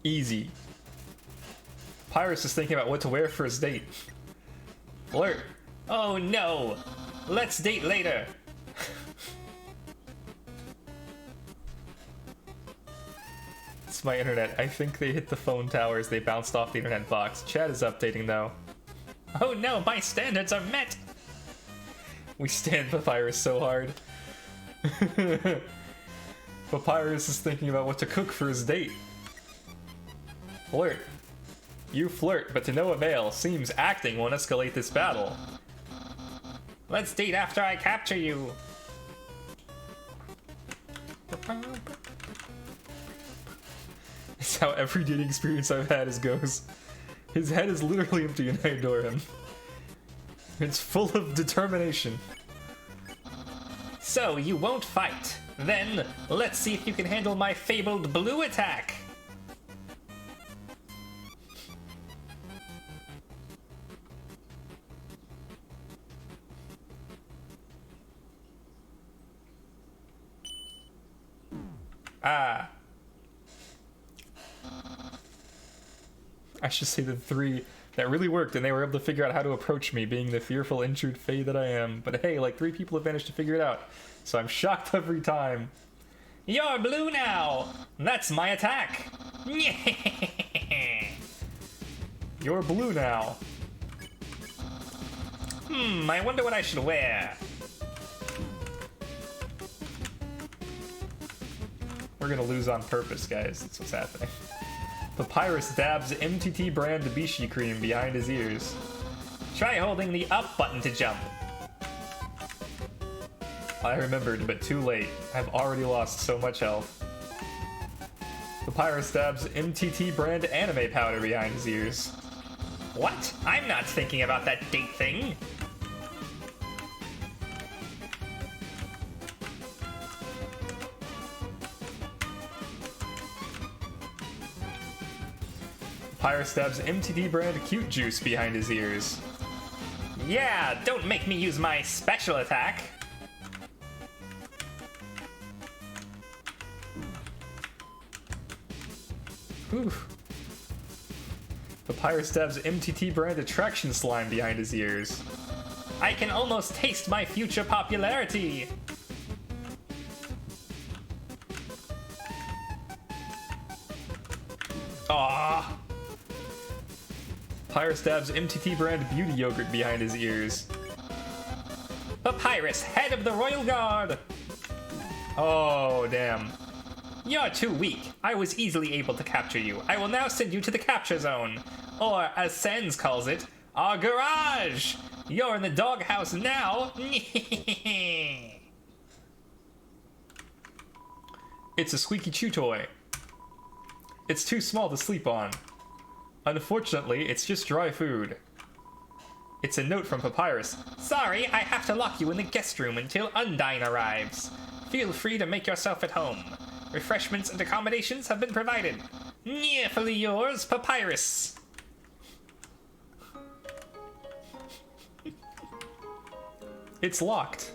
Easy. Papyrus is thinking about what to wear for his date. Flirt. Oh no, let's date later. It's my internet. I think they hit the phone towers. They bounced off the internet box. Chat is updating though. Oh no, my standards are met. We stand Papyrus so hard. Papyrus is thinking about what to cook for his date. Flirt. You flirt, but to no avail. Seems acting won't escalate this battle. Let's date after I capture you. It's how every dating experience I've had goes. His head is literally empty and I adore him. It's full of determination. So, you won't fight. Then, let's see if you can handle my fabled blue attack. Ah. I should say the three that really worked, and they were able to figure out how to approach me, being the fearful, injured fae that I am. But hey, like 3 people have managed to figure it out, so I'm shocked every time. You're blue now. That's my attack. You're blue now. I wonder what I should wear. We're gonna lose on purpose, guys. That's what's happening. Papyrus dabs MTT brand Bishi cream behind his ears. Try holding the up button to jump. I remembered, but too late. I've already lost so much health. Papyrus dabs MTT brand anime powder behind his ears. What? I'm not thinking about that date thing. Papyrus stabs MTT brand cute juice behind his ears. Yeah, don't make me use my special attack. Whew. Papyrus stabs MTT brand attraction slime behind his ears. I can almost taste my future popularity. Ah. Papyrus stabs MTT brand beauty yogurt behind his ears. Papyrus, head of the Royal Guard. Oh, damn. You're too weak. I was easily able to capture you. I will now send you to the capture zone. Or, as Sans calls it, our garage. You're in the doghouse now. It's a squeaky chew toy. It's too small to sleep on. Unfortunately, it's just dry food. It's a note from Papyrus. Sorry, I have to lock you in the guest room until Undyne arrives. Feel free to make yourself at home. Refreshments and accommodations have been provided. Nearly yours, Papyrus. It's locked.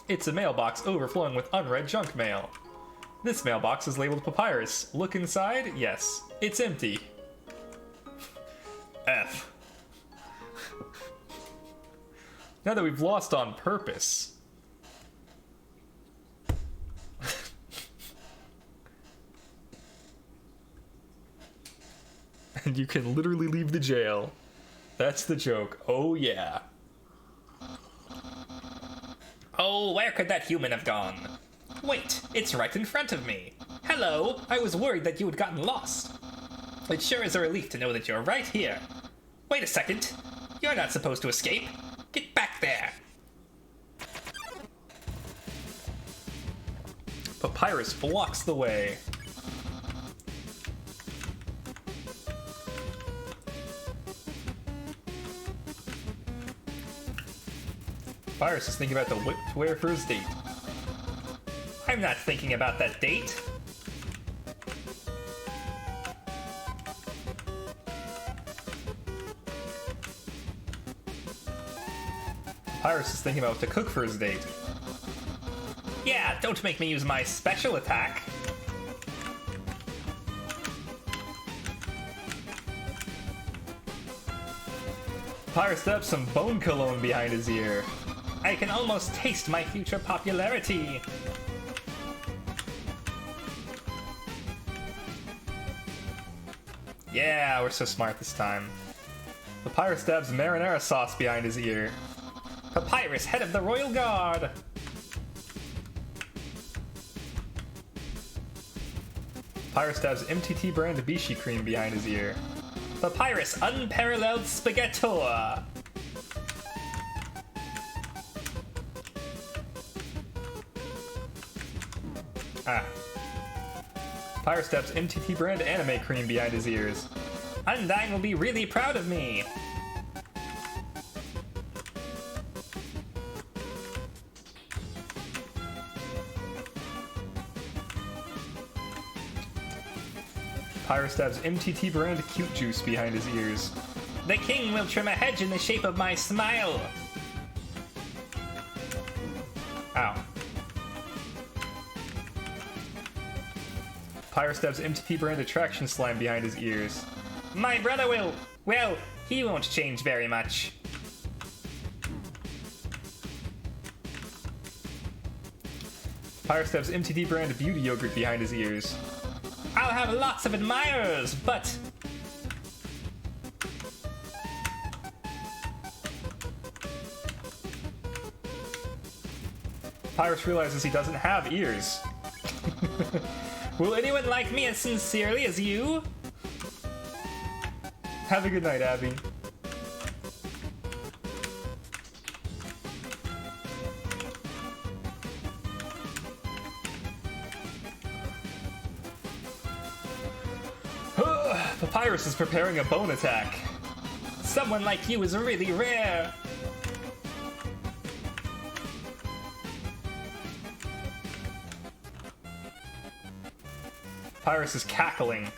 It's a mailbox overflowing with unread junk mail. This mailbox is labeled Papyrus. Look inside? Yes. It's empty. F. Now that we've lost on purpose. And you can literally leave the jail. That's the joke. Oh yeah. Oh, where could that human have gone? Wait, it's right in front of me. Hello, I was worried that you had gotten lost. It sure is a relief to know that you're right here. Wait a second. You're not supposed to escape. Get back there. Papyrus blocks the way. Papyrus is thinking about the whip to wear for his date. I'm not thinking about that date. Papyrus is thinking about what to cook for his date. Yeah, don't make me use my special attack. Papyrus stabs some bone cologne behind his ear. I can almost taste my future popularity. Yeah, we're so smart this time. Papyrus stabs marinara sauce behind his ear. Papyrus, head of the Royal Guard. Papyrus stabs MTT brand Bishi cream behind his ear. Papyrus, unparalleled spaghettor. Ah. Papyrus stabs MTT brand anime cream behind his ears. Undyne will be really proud of me. Papyrus stabs MTT brand cute juice behind his ears. The king will trim a hedge in the shape of my smile. Ow. Papyrus stabs MTT brand attraction slime behind his ears. My brother will... Well, he won't change very much. Papyrus stabs MTT brand beauty yogurt behind his ears. I'll have lots of admirers, but... Papyrus realizes he doesn't have ears. Will anyone like me as sincerely as you? Have a good night, Abby. Papyrus is preparing a bone attack. Someone like you is really rare. Papyrus is cackling.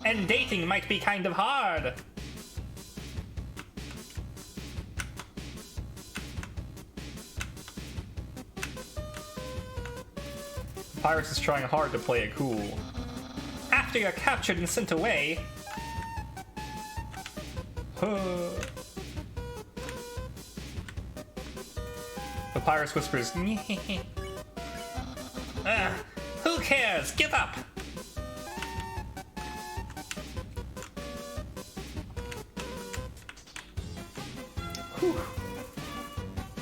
And dating might be kind of hard. Papyrus is trying hard to play it cool. After you're captured and sent away, Papyrus whispers, who cares? Give up.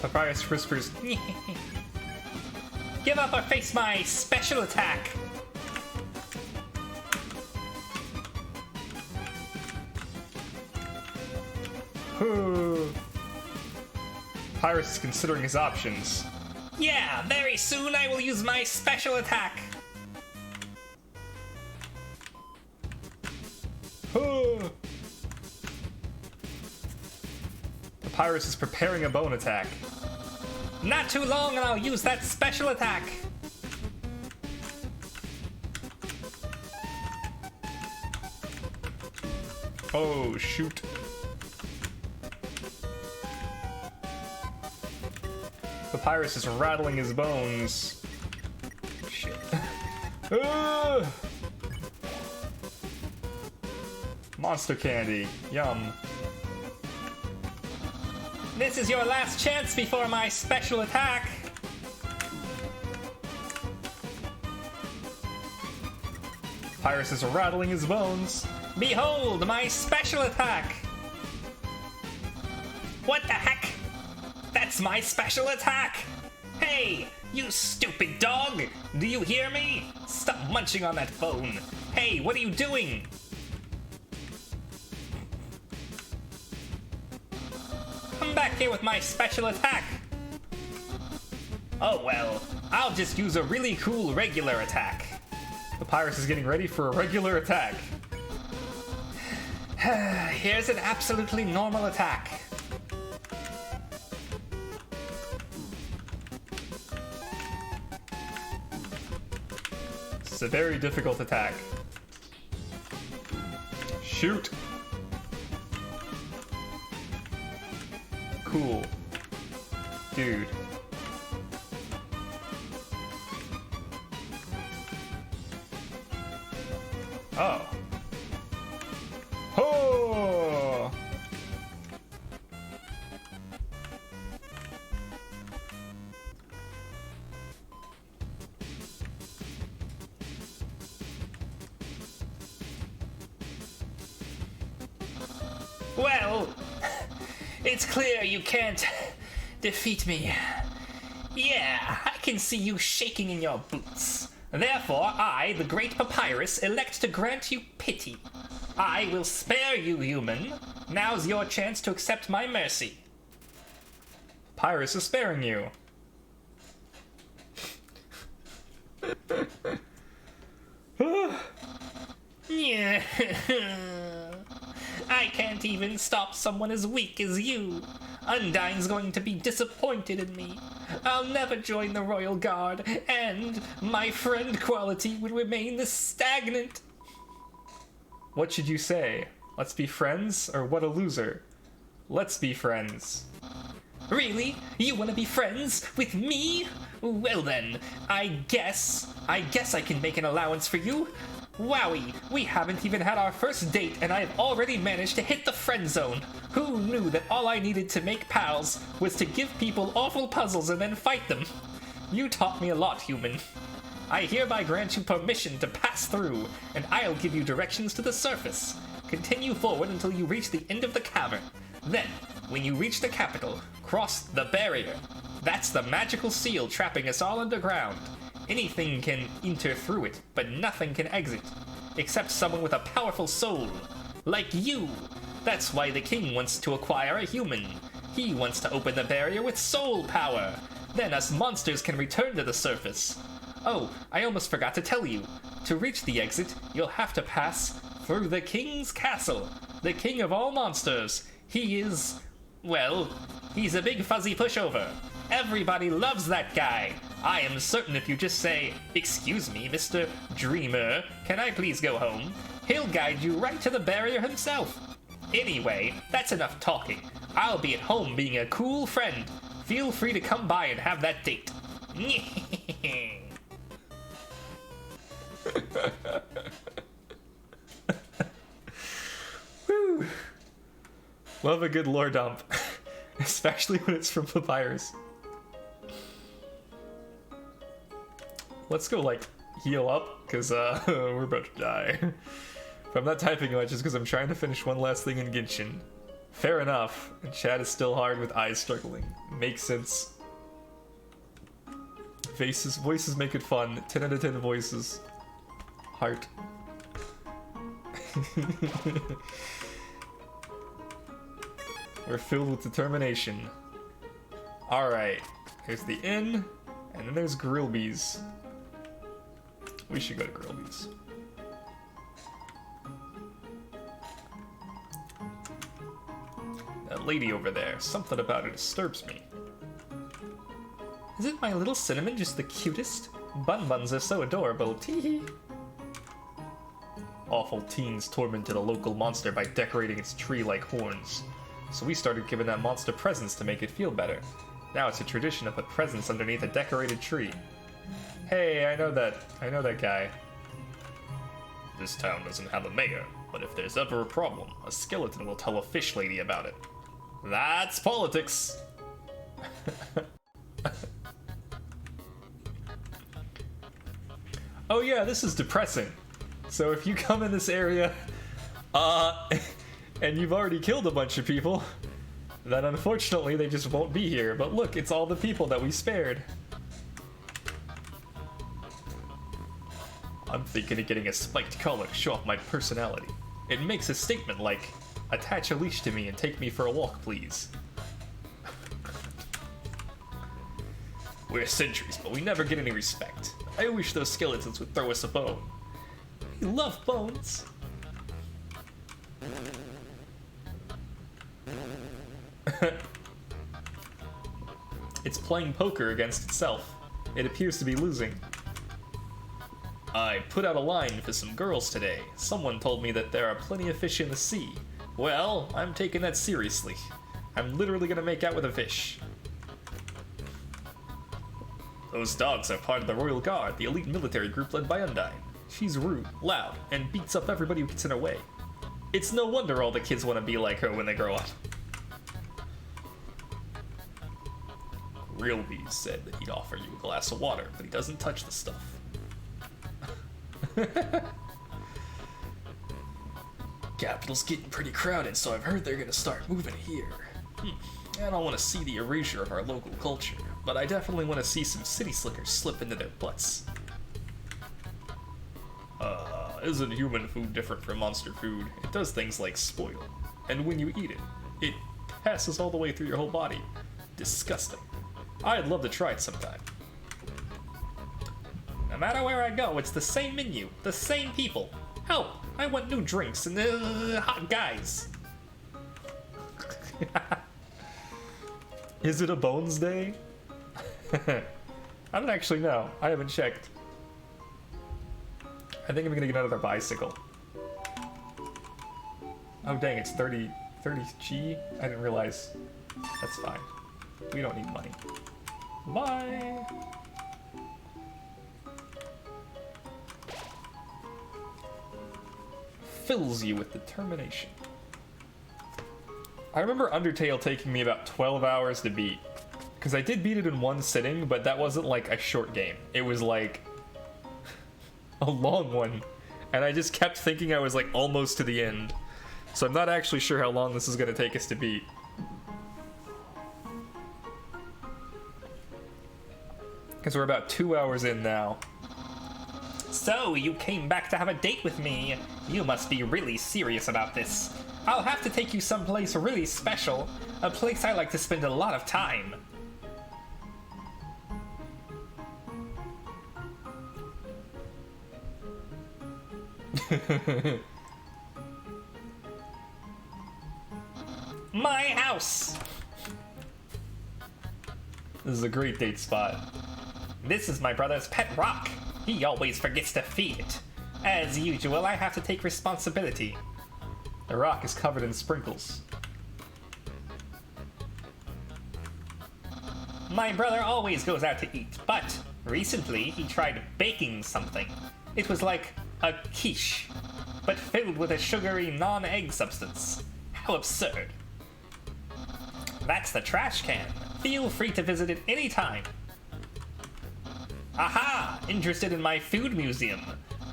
Papyrus whispers, Give up or face my special attack. Papyrus is considering his options. Yeah, very soon I will use my special attack. Papyrus is preparing a bone attack. Not too long and I'll use that special attack. Oh, shoot. Papyrus is rattling his bones. Shit. Monster candy. Yum. This is your last chance before my special attack. Papyrus is rattling his bones. Behold my special attack. What the heck? That's my special attack. Hey, you stupid dog. Do you hear me? Stop munching on that phone. Hey, what are you doing? Come back here with my special attack. Oh well, I'll just use a really cool regular attack. Papyrus is getting ready for a regular attack. Here's an absolutely normal attack. It's a very difficult attack. Shoot! Cool. Dude. Oh. Oh! Well, it's clear you can't defeat me. Yeah, I can see you shaking in your boots. Therefore, I, the great Papyrus, elect to grant you pity. I will spare you, human. Now's your chance to accept my mercy. Papyrus is sparing you. Yeah. I can't even stop someone as weak as you. Undyne's going to be disappointed in me. I'll never join the Royal Guard, and my friend quality would remain stagnant. What should you say? Let's be friends, or what a loser? Let's be friends. Really? You want to be friends with me? Well then, I guess I can make an allowance for you. Wowie, we haven't even had our first date and I've already managed to hit the friend zone. Who knew that all I needed to make pals was to give people awful puzzles and then fight them? You taught me a lot, human. I hereby grant you permission to pass through, and I'll give you directions to the surface. Continue forward until you reach the end of the cavern. Then, when you reach the capital, cross the barrier. That's the magical seal trapping us all underground. Anything can enter through it, but nothing can exit. Except someone with a powerful soul. Like you! That's why the king wants to acquire a human. He wants to open the barrier with soul power. Then us monsters can return to the surface. Oh, I almost forgot to tell you. To reach the exit, you'll have to pass through the king's castle. The king of all monsters. He is... well, he's a big fuzzy pushover. Everybody loves that guy. I am certain if you just say, "Excuse me, Mr. Dreamer, can I please go home?" he'll guide you right to the barrier himself. Anyway, that's enough talking. I'll be at home being a cool friend. Feel free to come by and have that date. Woo! Love a good lore dump. Especially when it's from Papyrus. Let's go, like, heal up, because, we're about to die. If I'm not typing much, it's because I'm trying to finish one last thing in Genshin. Fair enough. And chat is still hard with eyes struggling. Makes sense. Voices make it fun. 10 out of 10 voices. Heart. We're filled with determination. Alright. Here's the inn. And then there's Grillby's. We should go to Grillby's. That lady over there, something about her disturbs me. Isn't my little cinnamon just the cutest? Bun-buns are so adorable, teehee. Awful teens tormented a local monster by decorating its tree like horns. So we started giving that monster presents to make it feel better. Now it's a tradition to put presents underneath a decorated tree. Hey, I know that guy. This town doesn't have a mayor, but if there's ever a problem, a skeleton will tell a fish lady about it. That's politics! Oh yeah, this is depressing. So if you come in this area, and you've already killed a bunch of people, then unfortunately they just won't be here. But look, it's all the people that we spared. I'm thinking of getting a spiked collar to show off my personality. It makes a statement like, "Attach a leash to me and take me for a walk, please." We're sentries, but we never get any respect. I wish those skeletons would throw us a bone. We love bones. It's playing poker against itself. It appears to be losing. I put out a line for some girls today. Someone told me that there are plenty of fish in the sea. Well, I'm taking that seriously. I'm literally gonna make out with a fish. Those dogs are part of the Royal Guard, the elite military group led by Undyne. She's rude, loud, and beats up everybody who gets in her way. It's no wonder all the kids want to be like her when they grow up. Realby said that he'd offer you a glass of water, but he doesn't touch the stuff. Capital's getting pretty crowded, so I've heard they're gonna start moving here. I don't want to see the erasure of our local culture, but I definitely want to see some city slickers slip into their butts. Isn't human food different from monster food? It does things like spoil, and when you eat it, it passes all the way through your whole body. Disgusting. I'd love to try it sometime. No matter where I go, it's the same menu, the same people. Hell, I want new drinks and hot guys. Is it a Bones Day? I don't actually know. I haven't checked. I think I'm gonna get another bicycle. Oh dang, it's 30 G? I didn't realize. That's fine. We don't need money. Bye! Fills you with determination. I remember Undertale taking me about 12 hours to beat. Because I did beat it in one sitting, but that wasn't like a short game. It was like a long one. And I just kept thinking I was like almost to the end. So I'm not actually sure how long this is going to take us to beat. Because we're about 2 hours in now. So, you came back to have a date with me. You must be really serious about this. I'll have to take you someplace really special. A place I like to spend a lot of time. My house! This is a great date spot. This is my brother's pet rock. He always forgets to feed it. As usual, I have to take responsibility. The rock is covered in sprinkles. My brother always goes out to eat, but recently he tried baking something. It was like a quiche, but filled with a sugary non-egg substance. How absurd. That's the trash can. Feel free to visit it anytime. Aha! Interested in my food museum?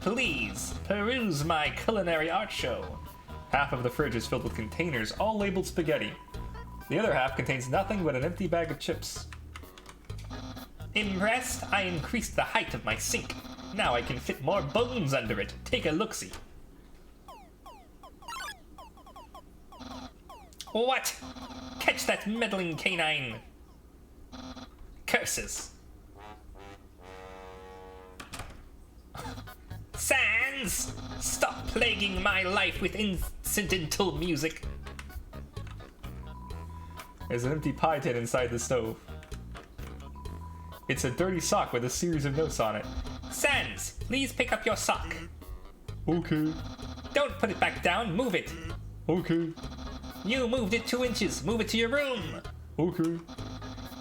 Please, peruse my culinary art show. Half of the fridge is filled with containers, all labeled spaghetti. The other half contains nothing but an empty bag of chips. Impressed? I increased the height of my sink. Now I can fit more bones under it. Take a look-see. What? Catch that meddling canine! Curses. Sans! Stop plaguing my life with incidental music. There's an empty pie tin inside the stove. It's a dirty sock with a series of notes on it. Sans, please pick up your sock. Okay, Don't put it back down, move it. okay, You moved it 2 inches, move it to your room. okay,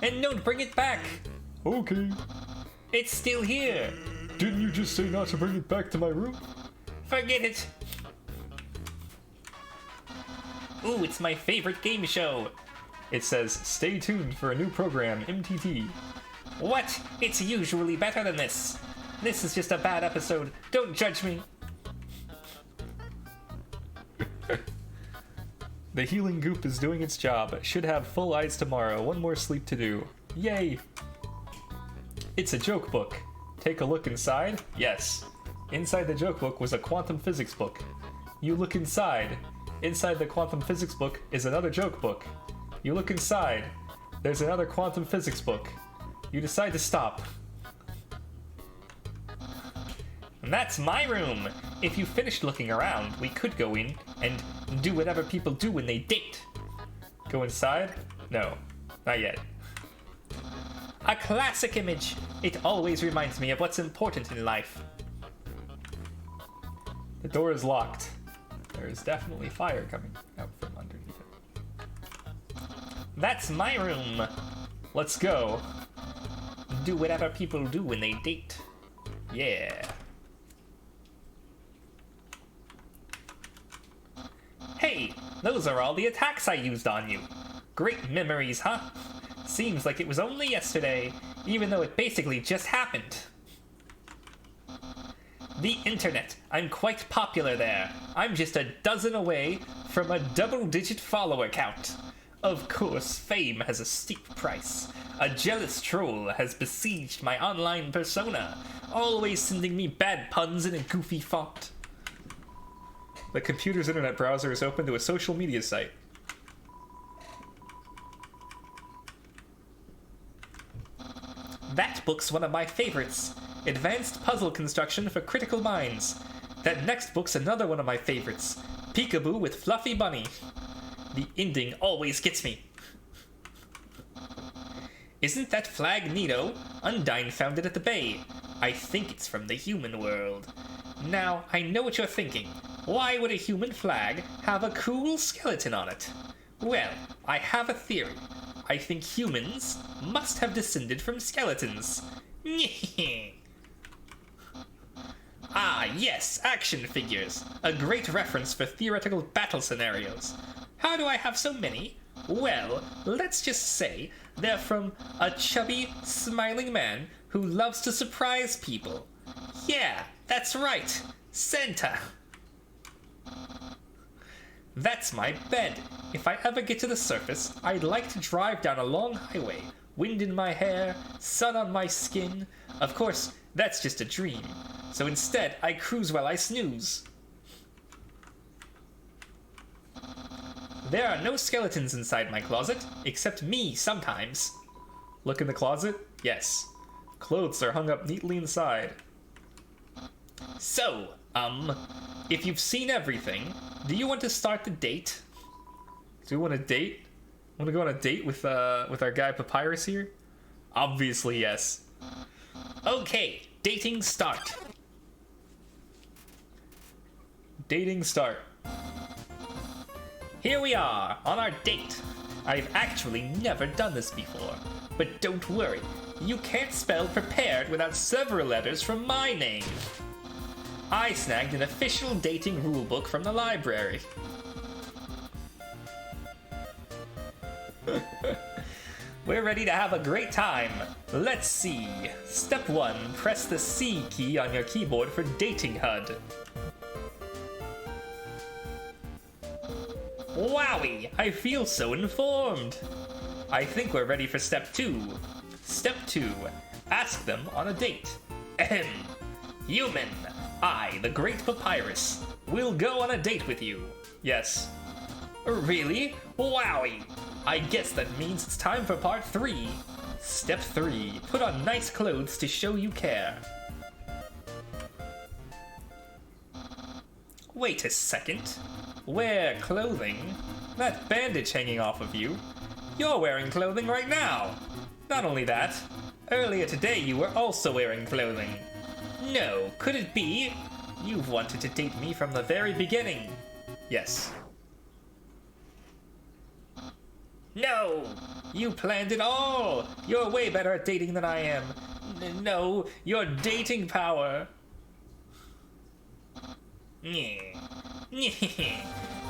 And don't bring it back. okay. It's still here. Didn't you just say not to bring it back to my room? Forget it. Ooh, it's my favorite game show. It says, stay tuned for a new program, MTT. What? It's usually better than this. This is just a bad episode. Don't judge me. The healing goop is doing its job. Should have full eyes tomorrow. One more sleep to do. Yay! It's a joke book. Take a look inside. Yes. Inside the joke book was a quantum physics book. You look inside. Inside the quantum physics book is another joke book. You look inside. There's another quantum physics book. You decide to stop. And that's my room. If you finished looking around, we could go in and do whatever people do when they date. Go inside? No, not yet. A classic image. It always reminds me of what's important in life. The door is locked. There is definitely fire coming out from underneath it. That's my room. Let's go. Do whatever people do when they date. Yeah. Hey, those are all the attacks I used on you. Great memories, huh? Seems like it was only yesterday, even though it basically just happened. The internet. I'm quite popular there. I'm just a dozen away from a double-digit follower count. Of course, fame has a steep price. A jealous troll has besieged my online persona, always sending me bad puns in a goofy font. The computer's internet browser is open to a social media site. That book's one of my favorites. Advanced Puzzle Construction for Critical Minds. That next book's another one of my favorites. Peekaboo with Fluffy Bunny. The ending always gets me. Isn't that flag neato? Undyne found it at the bay. I think it's from the human world. Now, I know what you're thinking. Why would a human flag have a cool skeleton on it? Well, I have a theory. I think humans must have descended from skeletons. Ah, yes, action figures. A great reference for theoretical battle scenarios. How do I have so many? Well, let's just say they're from a chubby, smiling man who loves to surprise people. Yeah, that's right, Santa. That's my bed. If I ever get to the surface, I'd like to drive down a long highway, wind in my hair, sun on my skin. Of course, that's just a dream. So instead, I cruise while I snooze. There are no skeletons inside my closet, except me sometimes. Look in the closet? Yes. Clothes are hung up neatly inside. So, if you've seen everything, do you want to start the date? Do we want to date? Want to go on a date with our guy Papyrus here? Obviously, yes. Okay, dating start. Dating start. Here we are, on our date. I've actually never done this before. But don't worry, you can't spell prepared without several letters from my name. I snagged an official dating rulebook from the library. We're ready to have a great time. Let's see. Step 1, press the C key on your keyboard for dating HUD. Wowie, I feel so informed. I think we're ready for step 2. Step 2, ask them on a date. Ahem. Human, I, the great Papyrus, will go on a date with you. Yes. Really? Wowie. I guess that means it's time for part 3. Step 3, put on nice clothes to show you care. Wait a second. Wear clothing? That bandage hanging off of you? You're wearing clothing right now. Not only that, earlier today you were also wearing clothing. No, could it be? You've wanted to date me from the very beginning. Yes. No! You planned it all! You're way better at dating than I am. No, your dating power.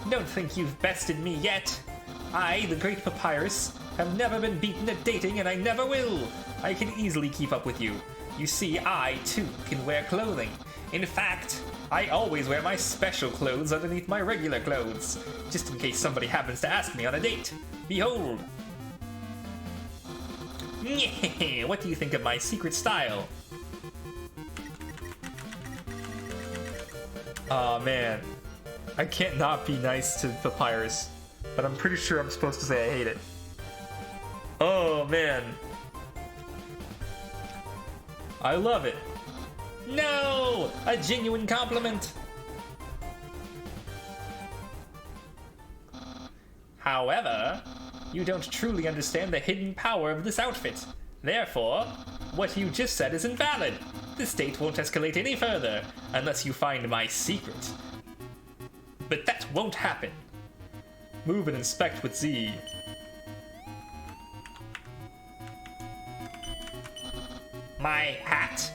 Don't think you've bested me yet. I, the great Papyrus, have never been beaten at dating and I never will. I can easily keep up with you. You see, I, too, can wear clothing. In fact, I always wear my special clothes underneath my regular clothes, just in case somebody happens to ask me on a date. Behold! What do you think of my secret style? Aw, man. I can't not be nice to Papyrus, but I'm pretty sure I'm supposed to say I hate it. Oh, man. I love it. No! A genuine compliment! However, you don't truly understand the hidden power of this outfit. Therefore, what you just said is invalid. This date won't escalate any further unless you find my secret. But that won't happen. Move and inspect with Z. My hat.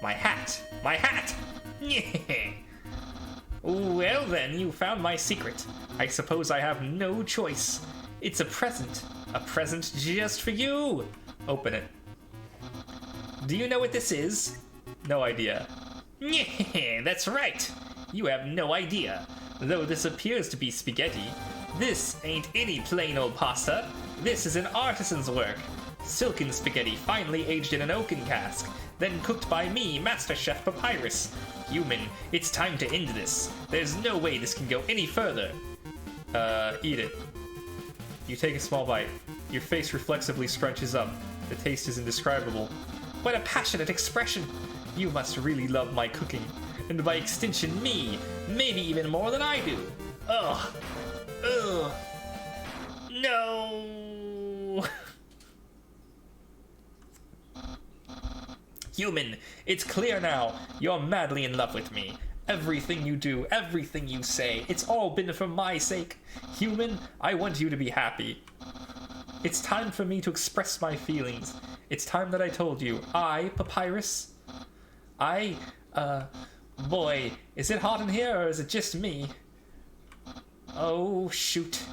My hat. My hat! Well then, you found my secret. I suppose I have no choice. It's a present. A present just for you. Open it. Do you know what this is? No idea. That's right. You have no idea. Though this appears to be spaghetti, this ain't any plain old pasta. This is an artisan's work. Silken spaghetti finely aged in an oaken cask, then cooked by me, Master Chef Papyrus. Human, it's time to end this. There's no way this can go any further. Eat it. You take a small bite. Your face reflexively scrunches up. The taste is indescribable. What a passionate expression. You must really love my cooking. And by extension me, maybe even more than I do. Ugh. Ugh. No. Human, it's clear now. You're madly in love with me. Everything you do, everything you say, it's all been for my sake. Human, I want you to be happy. It's time for me to express my feelings. It's time that I told you. I, Papyrus, boy, is it hot in here or is it just me? Oh, shoot.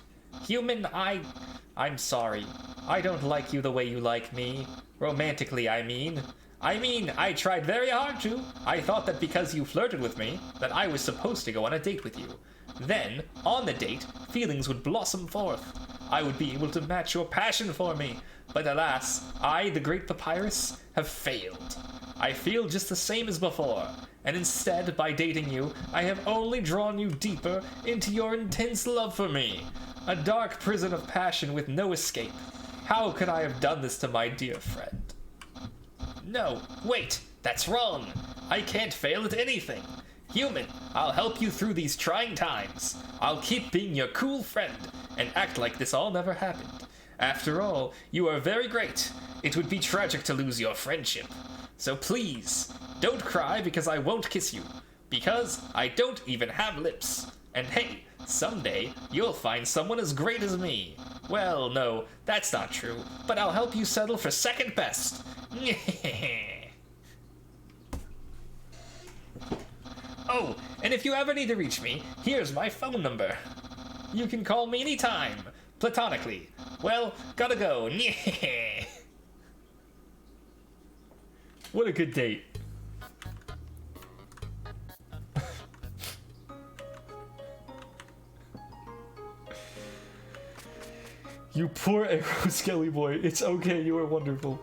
Human, I'm sorry. I don't like you the way you like me. Romantically, I mean, I tried very hard to. I thought that because you flirted with me, that I was supposed to go on a date with you. Then, on the date, feelings would blossom forth. I would be able to match your passion for me. But alas, I, the great Papyrus, have failed. I feel just the same as before, and instead, by dating you, I have only drawn you deeper into your intense love for me. A dark prison of passion with no escape. How could I have done this to my dear friend? No, wait, that's wrong. I can't fail at anything. Human, I'll help you through these trying times. I'll keep being your cool friend and act like this all never happened. After all, you are very great. It would be tragic to lose your friendship. So please, don't cry because I won't kiss you. Because I don't even have lips. And hey, someday you'll find someone as great as me. Well, no, that's not true, but I'll help you settle for second best. Oh, and if you ever need to reach me, here's my phone number. You can call me anytime, platonically. Well, gotta go. What a good date. You poor Arrow Skelly boy. It's okay, you are wonderful.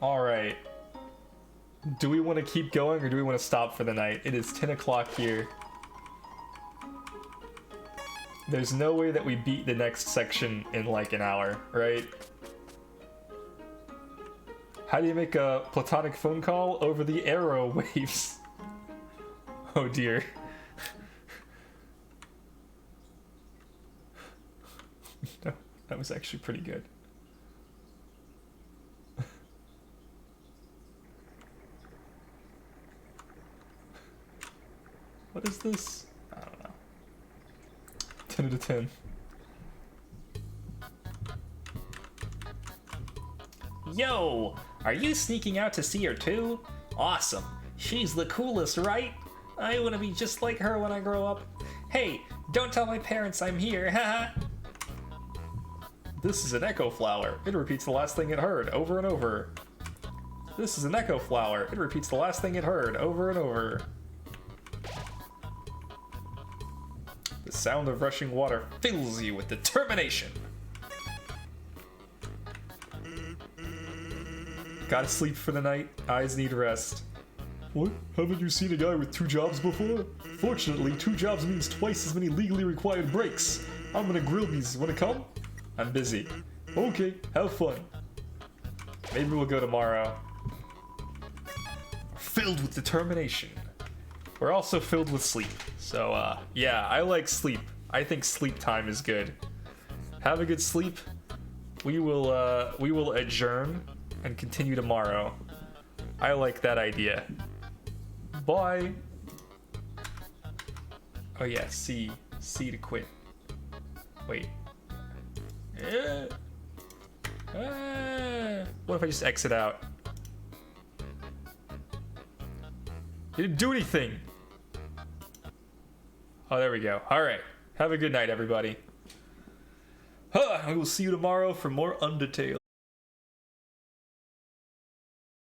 Alright. Do we want to keep going or do we want to stop for the night? It is 10 o'clock here. There's no way that we beat the next section in like an hour, right? How do you make a platonic phone call? Over the arrow waves. Oh dear. No, that was actually pretty good. What is this? I don't know. 10 out of 10. Yo, are you sneaking out to see her too? Awesome. She's the coolest, right? I want to be just like her when I grow up. Hey, don't tell my parents I'm here, haha. This is an echo flower. It repeats the last thing it heard over and over. This is an echo flower. It repeats the last thing it heard over and over. The sound of rushing water fills you with determination. Gotta sleep for the night. Eyes need rest. What? Haven't you seen a guy with 2 jobs before? Fortunately, 2 jobs means twice as many legally required breaks. I'm gonna grill these. Wanna come? I'm busy. Okay, have fun. Maybe we'll go tomorrow. Filled with determination. We're also filled with sleep. So, yeah, I like sleep. I think sleep time is good. Have a good sleep. We will adjourn and continue tomorrow. I like that idea. Bye. Oh yeah, C to quit. Wait. What if I just exit out? You didn't do anything. Oh, there we go. All right. Have a good night, everybody. We will see you tomorrow for more Undertale.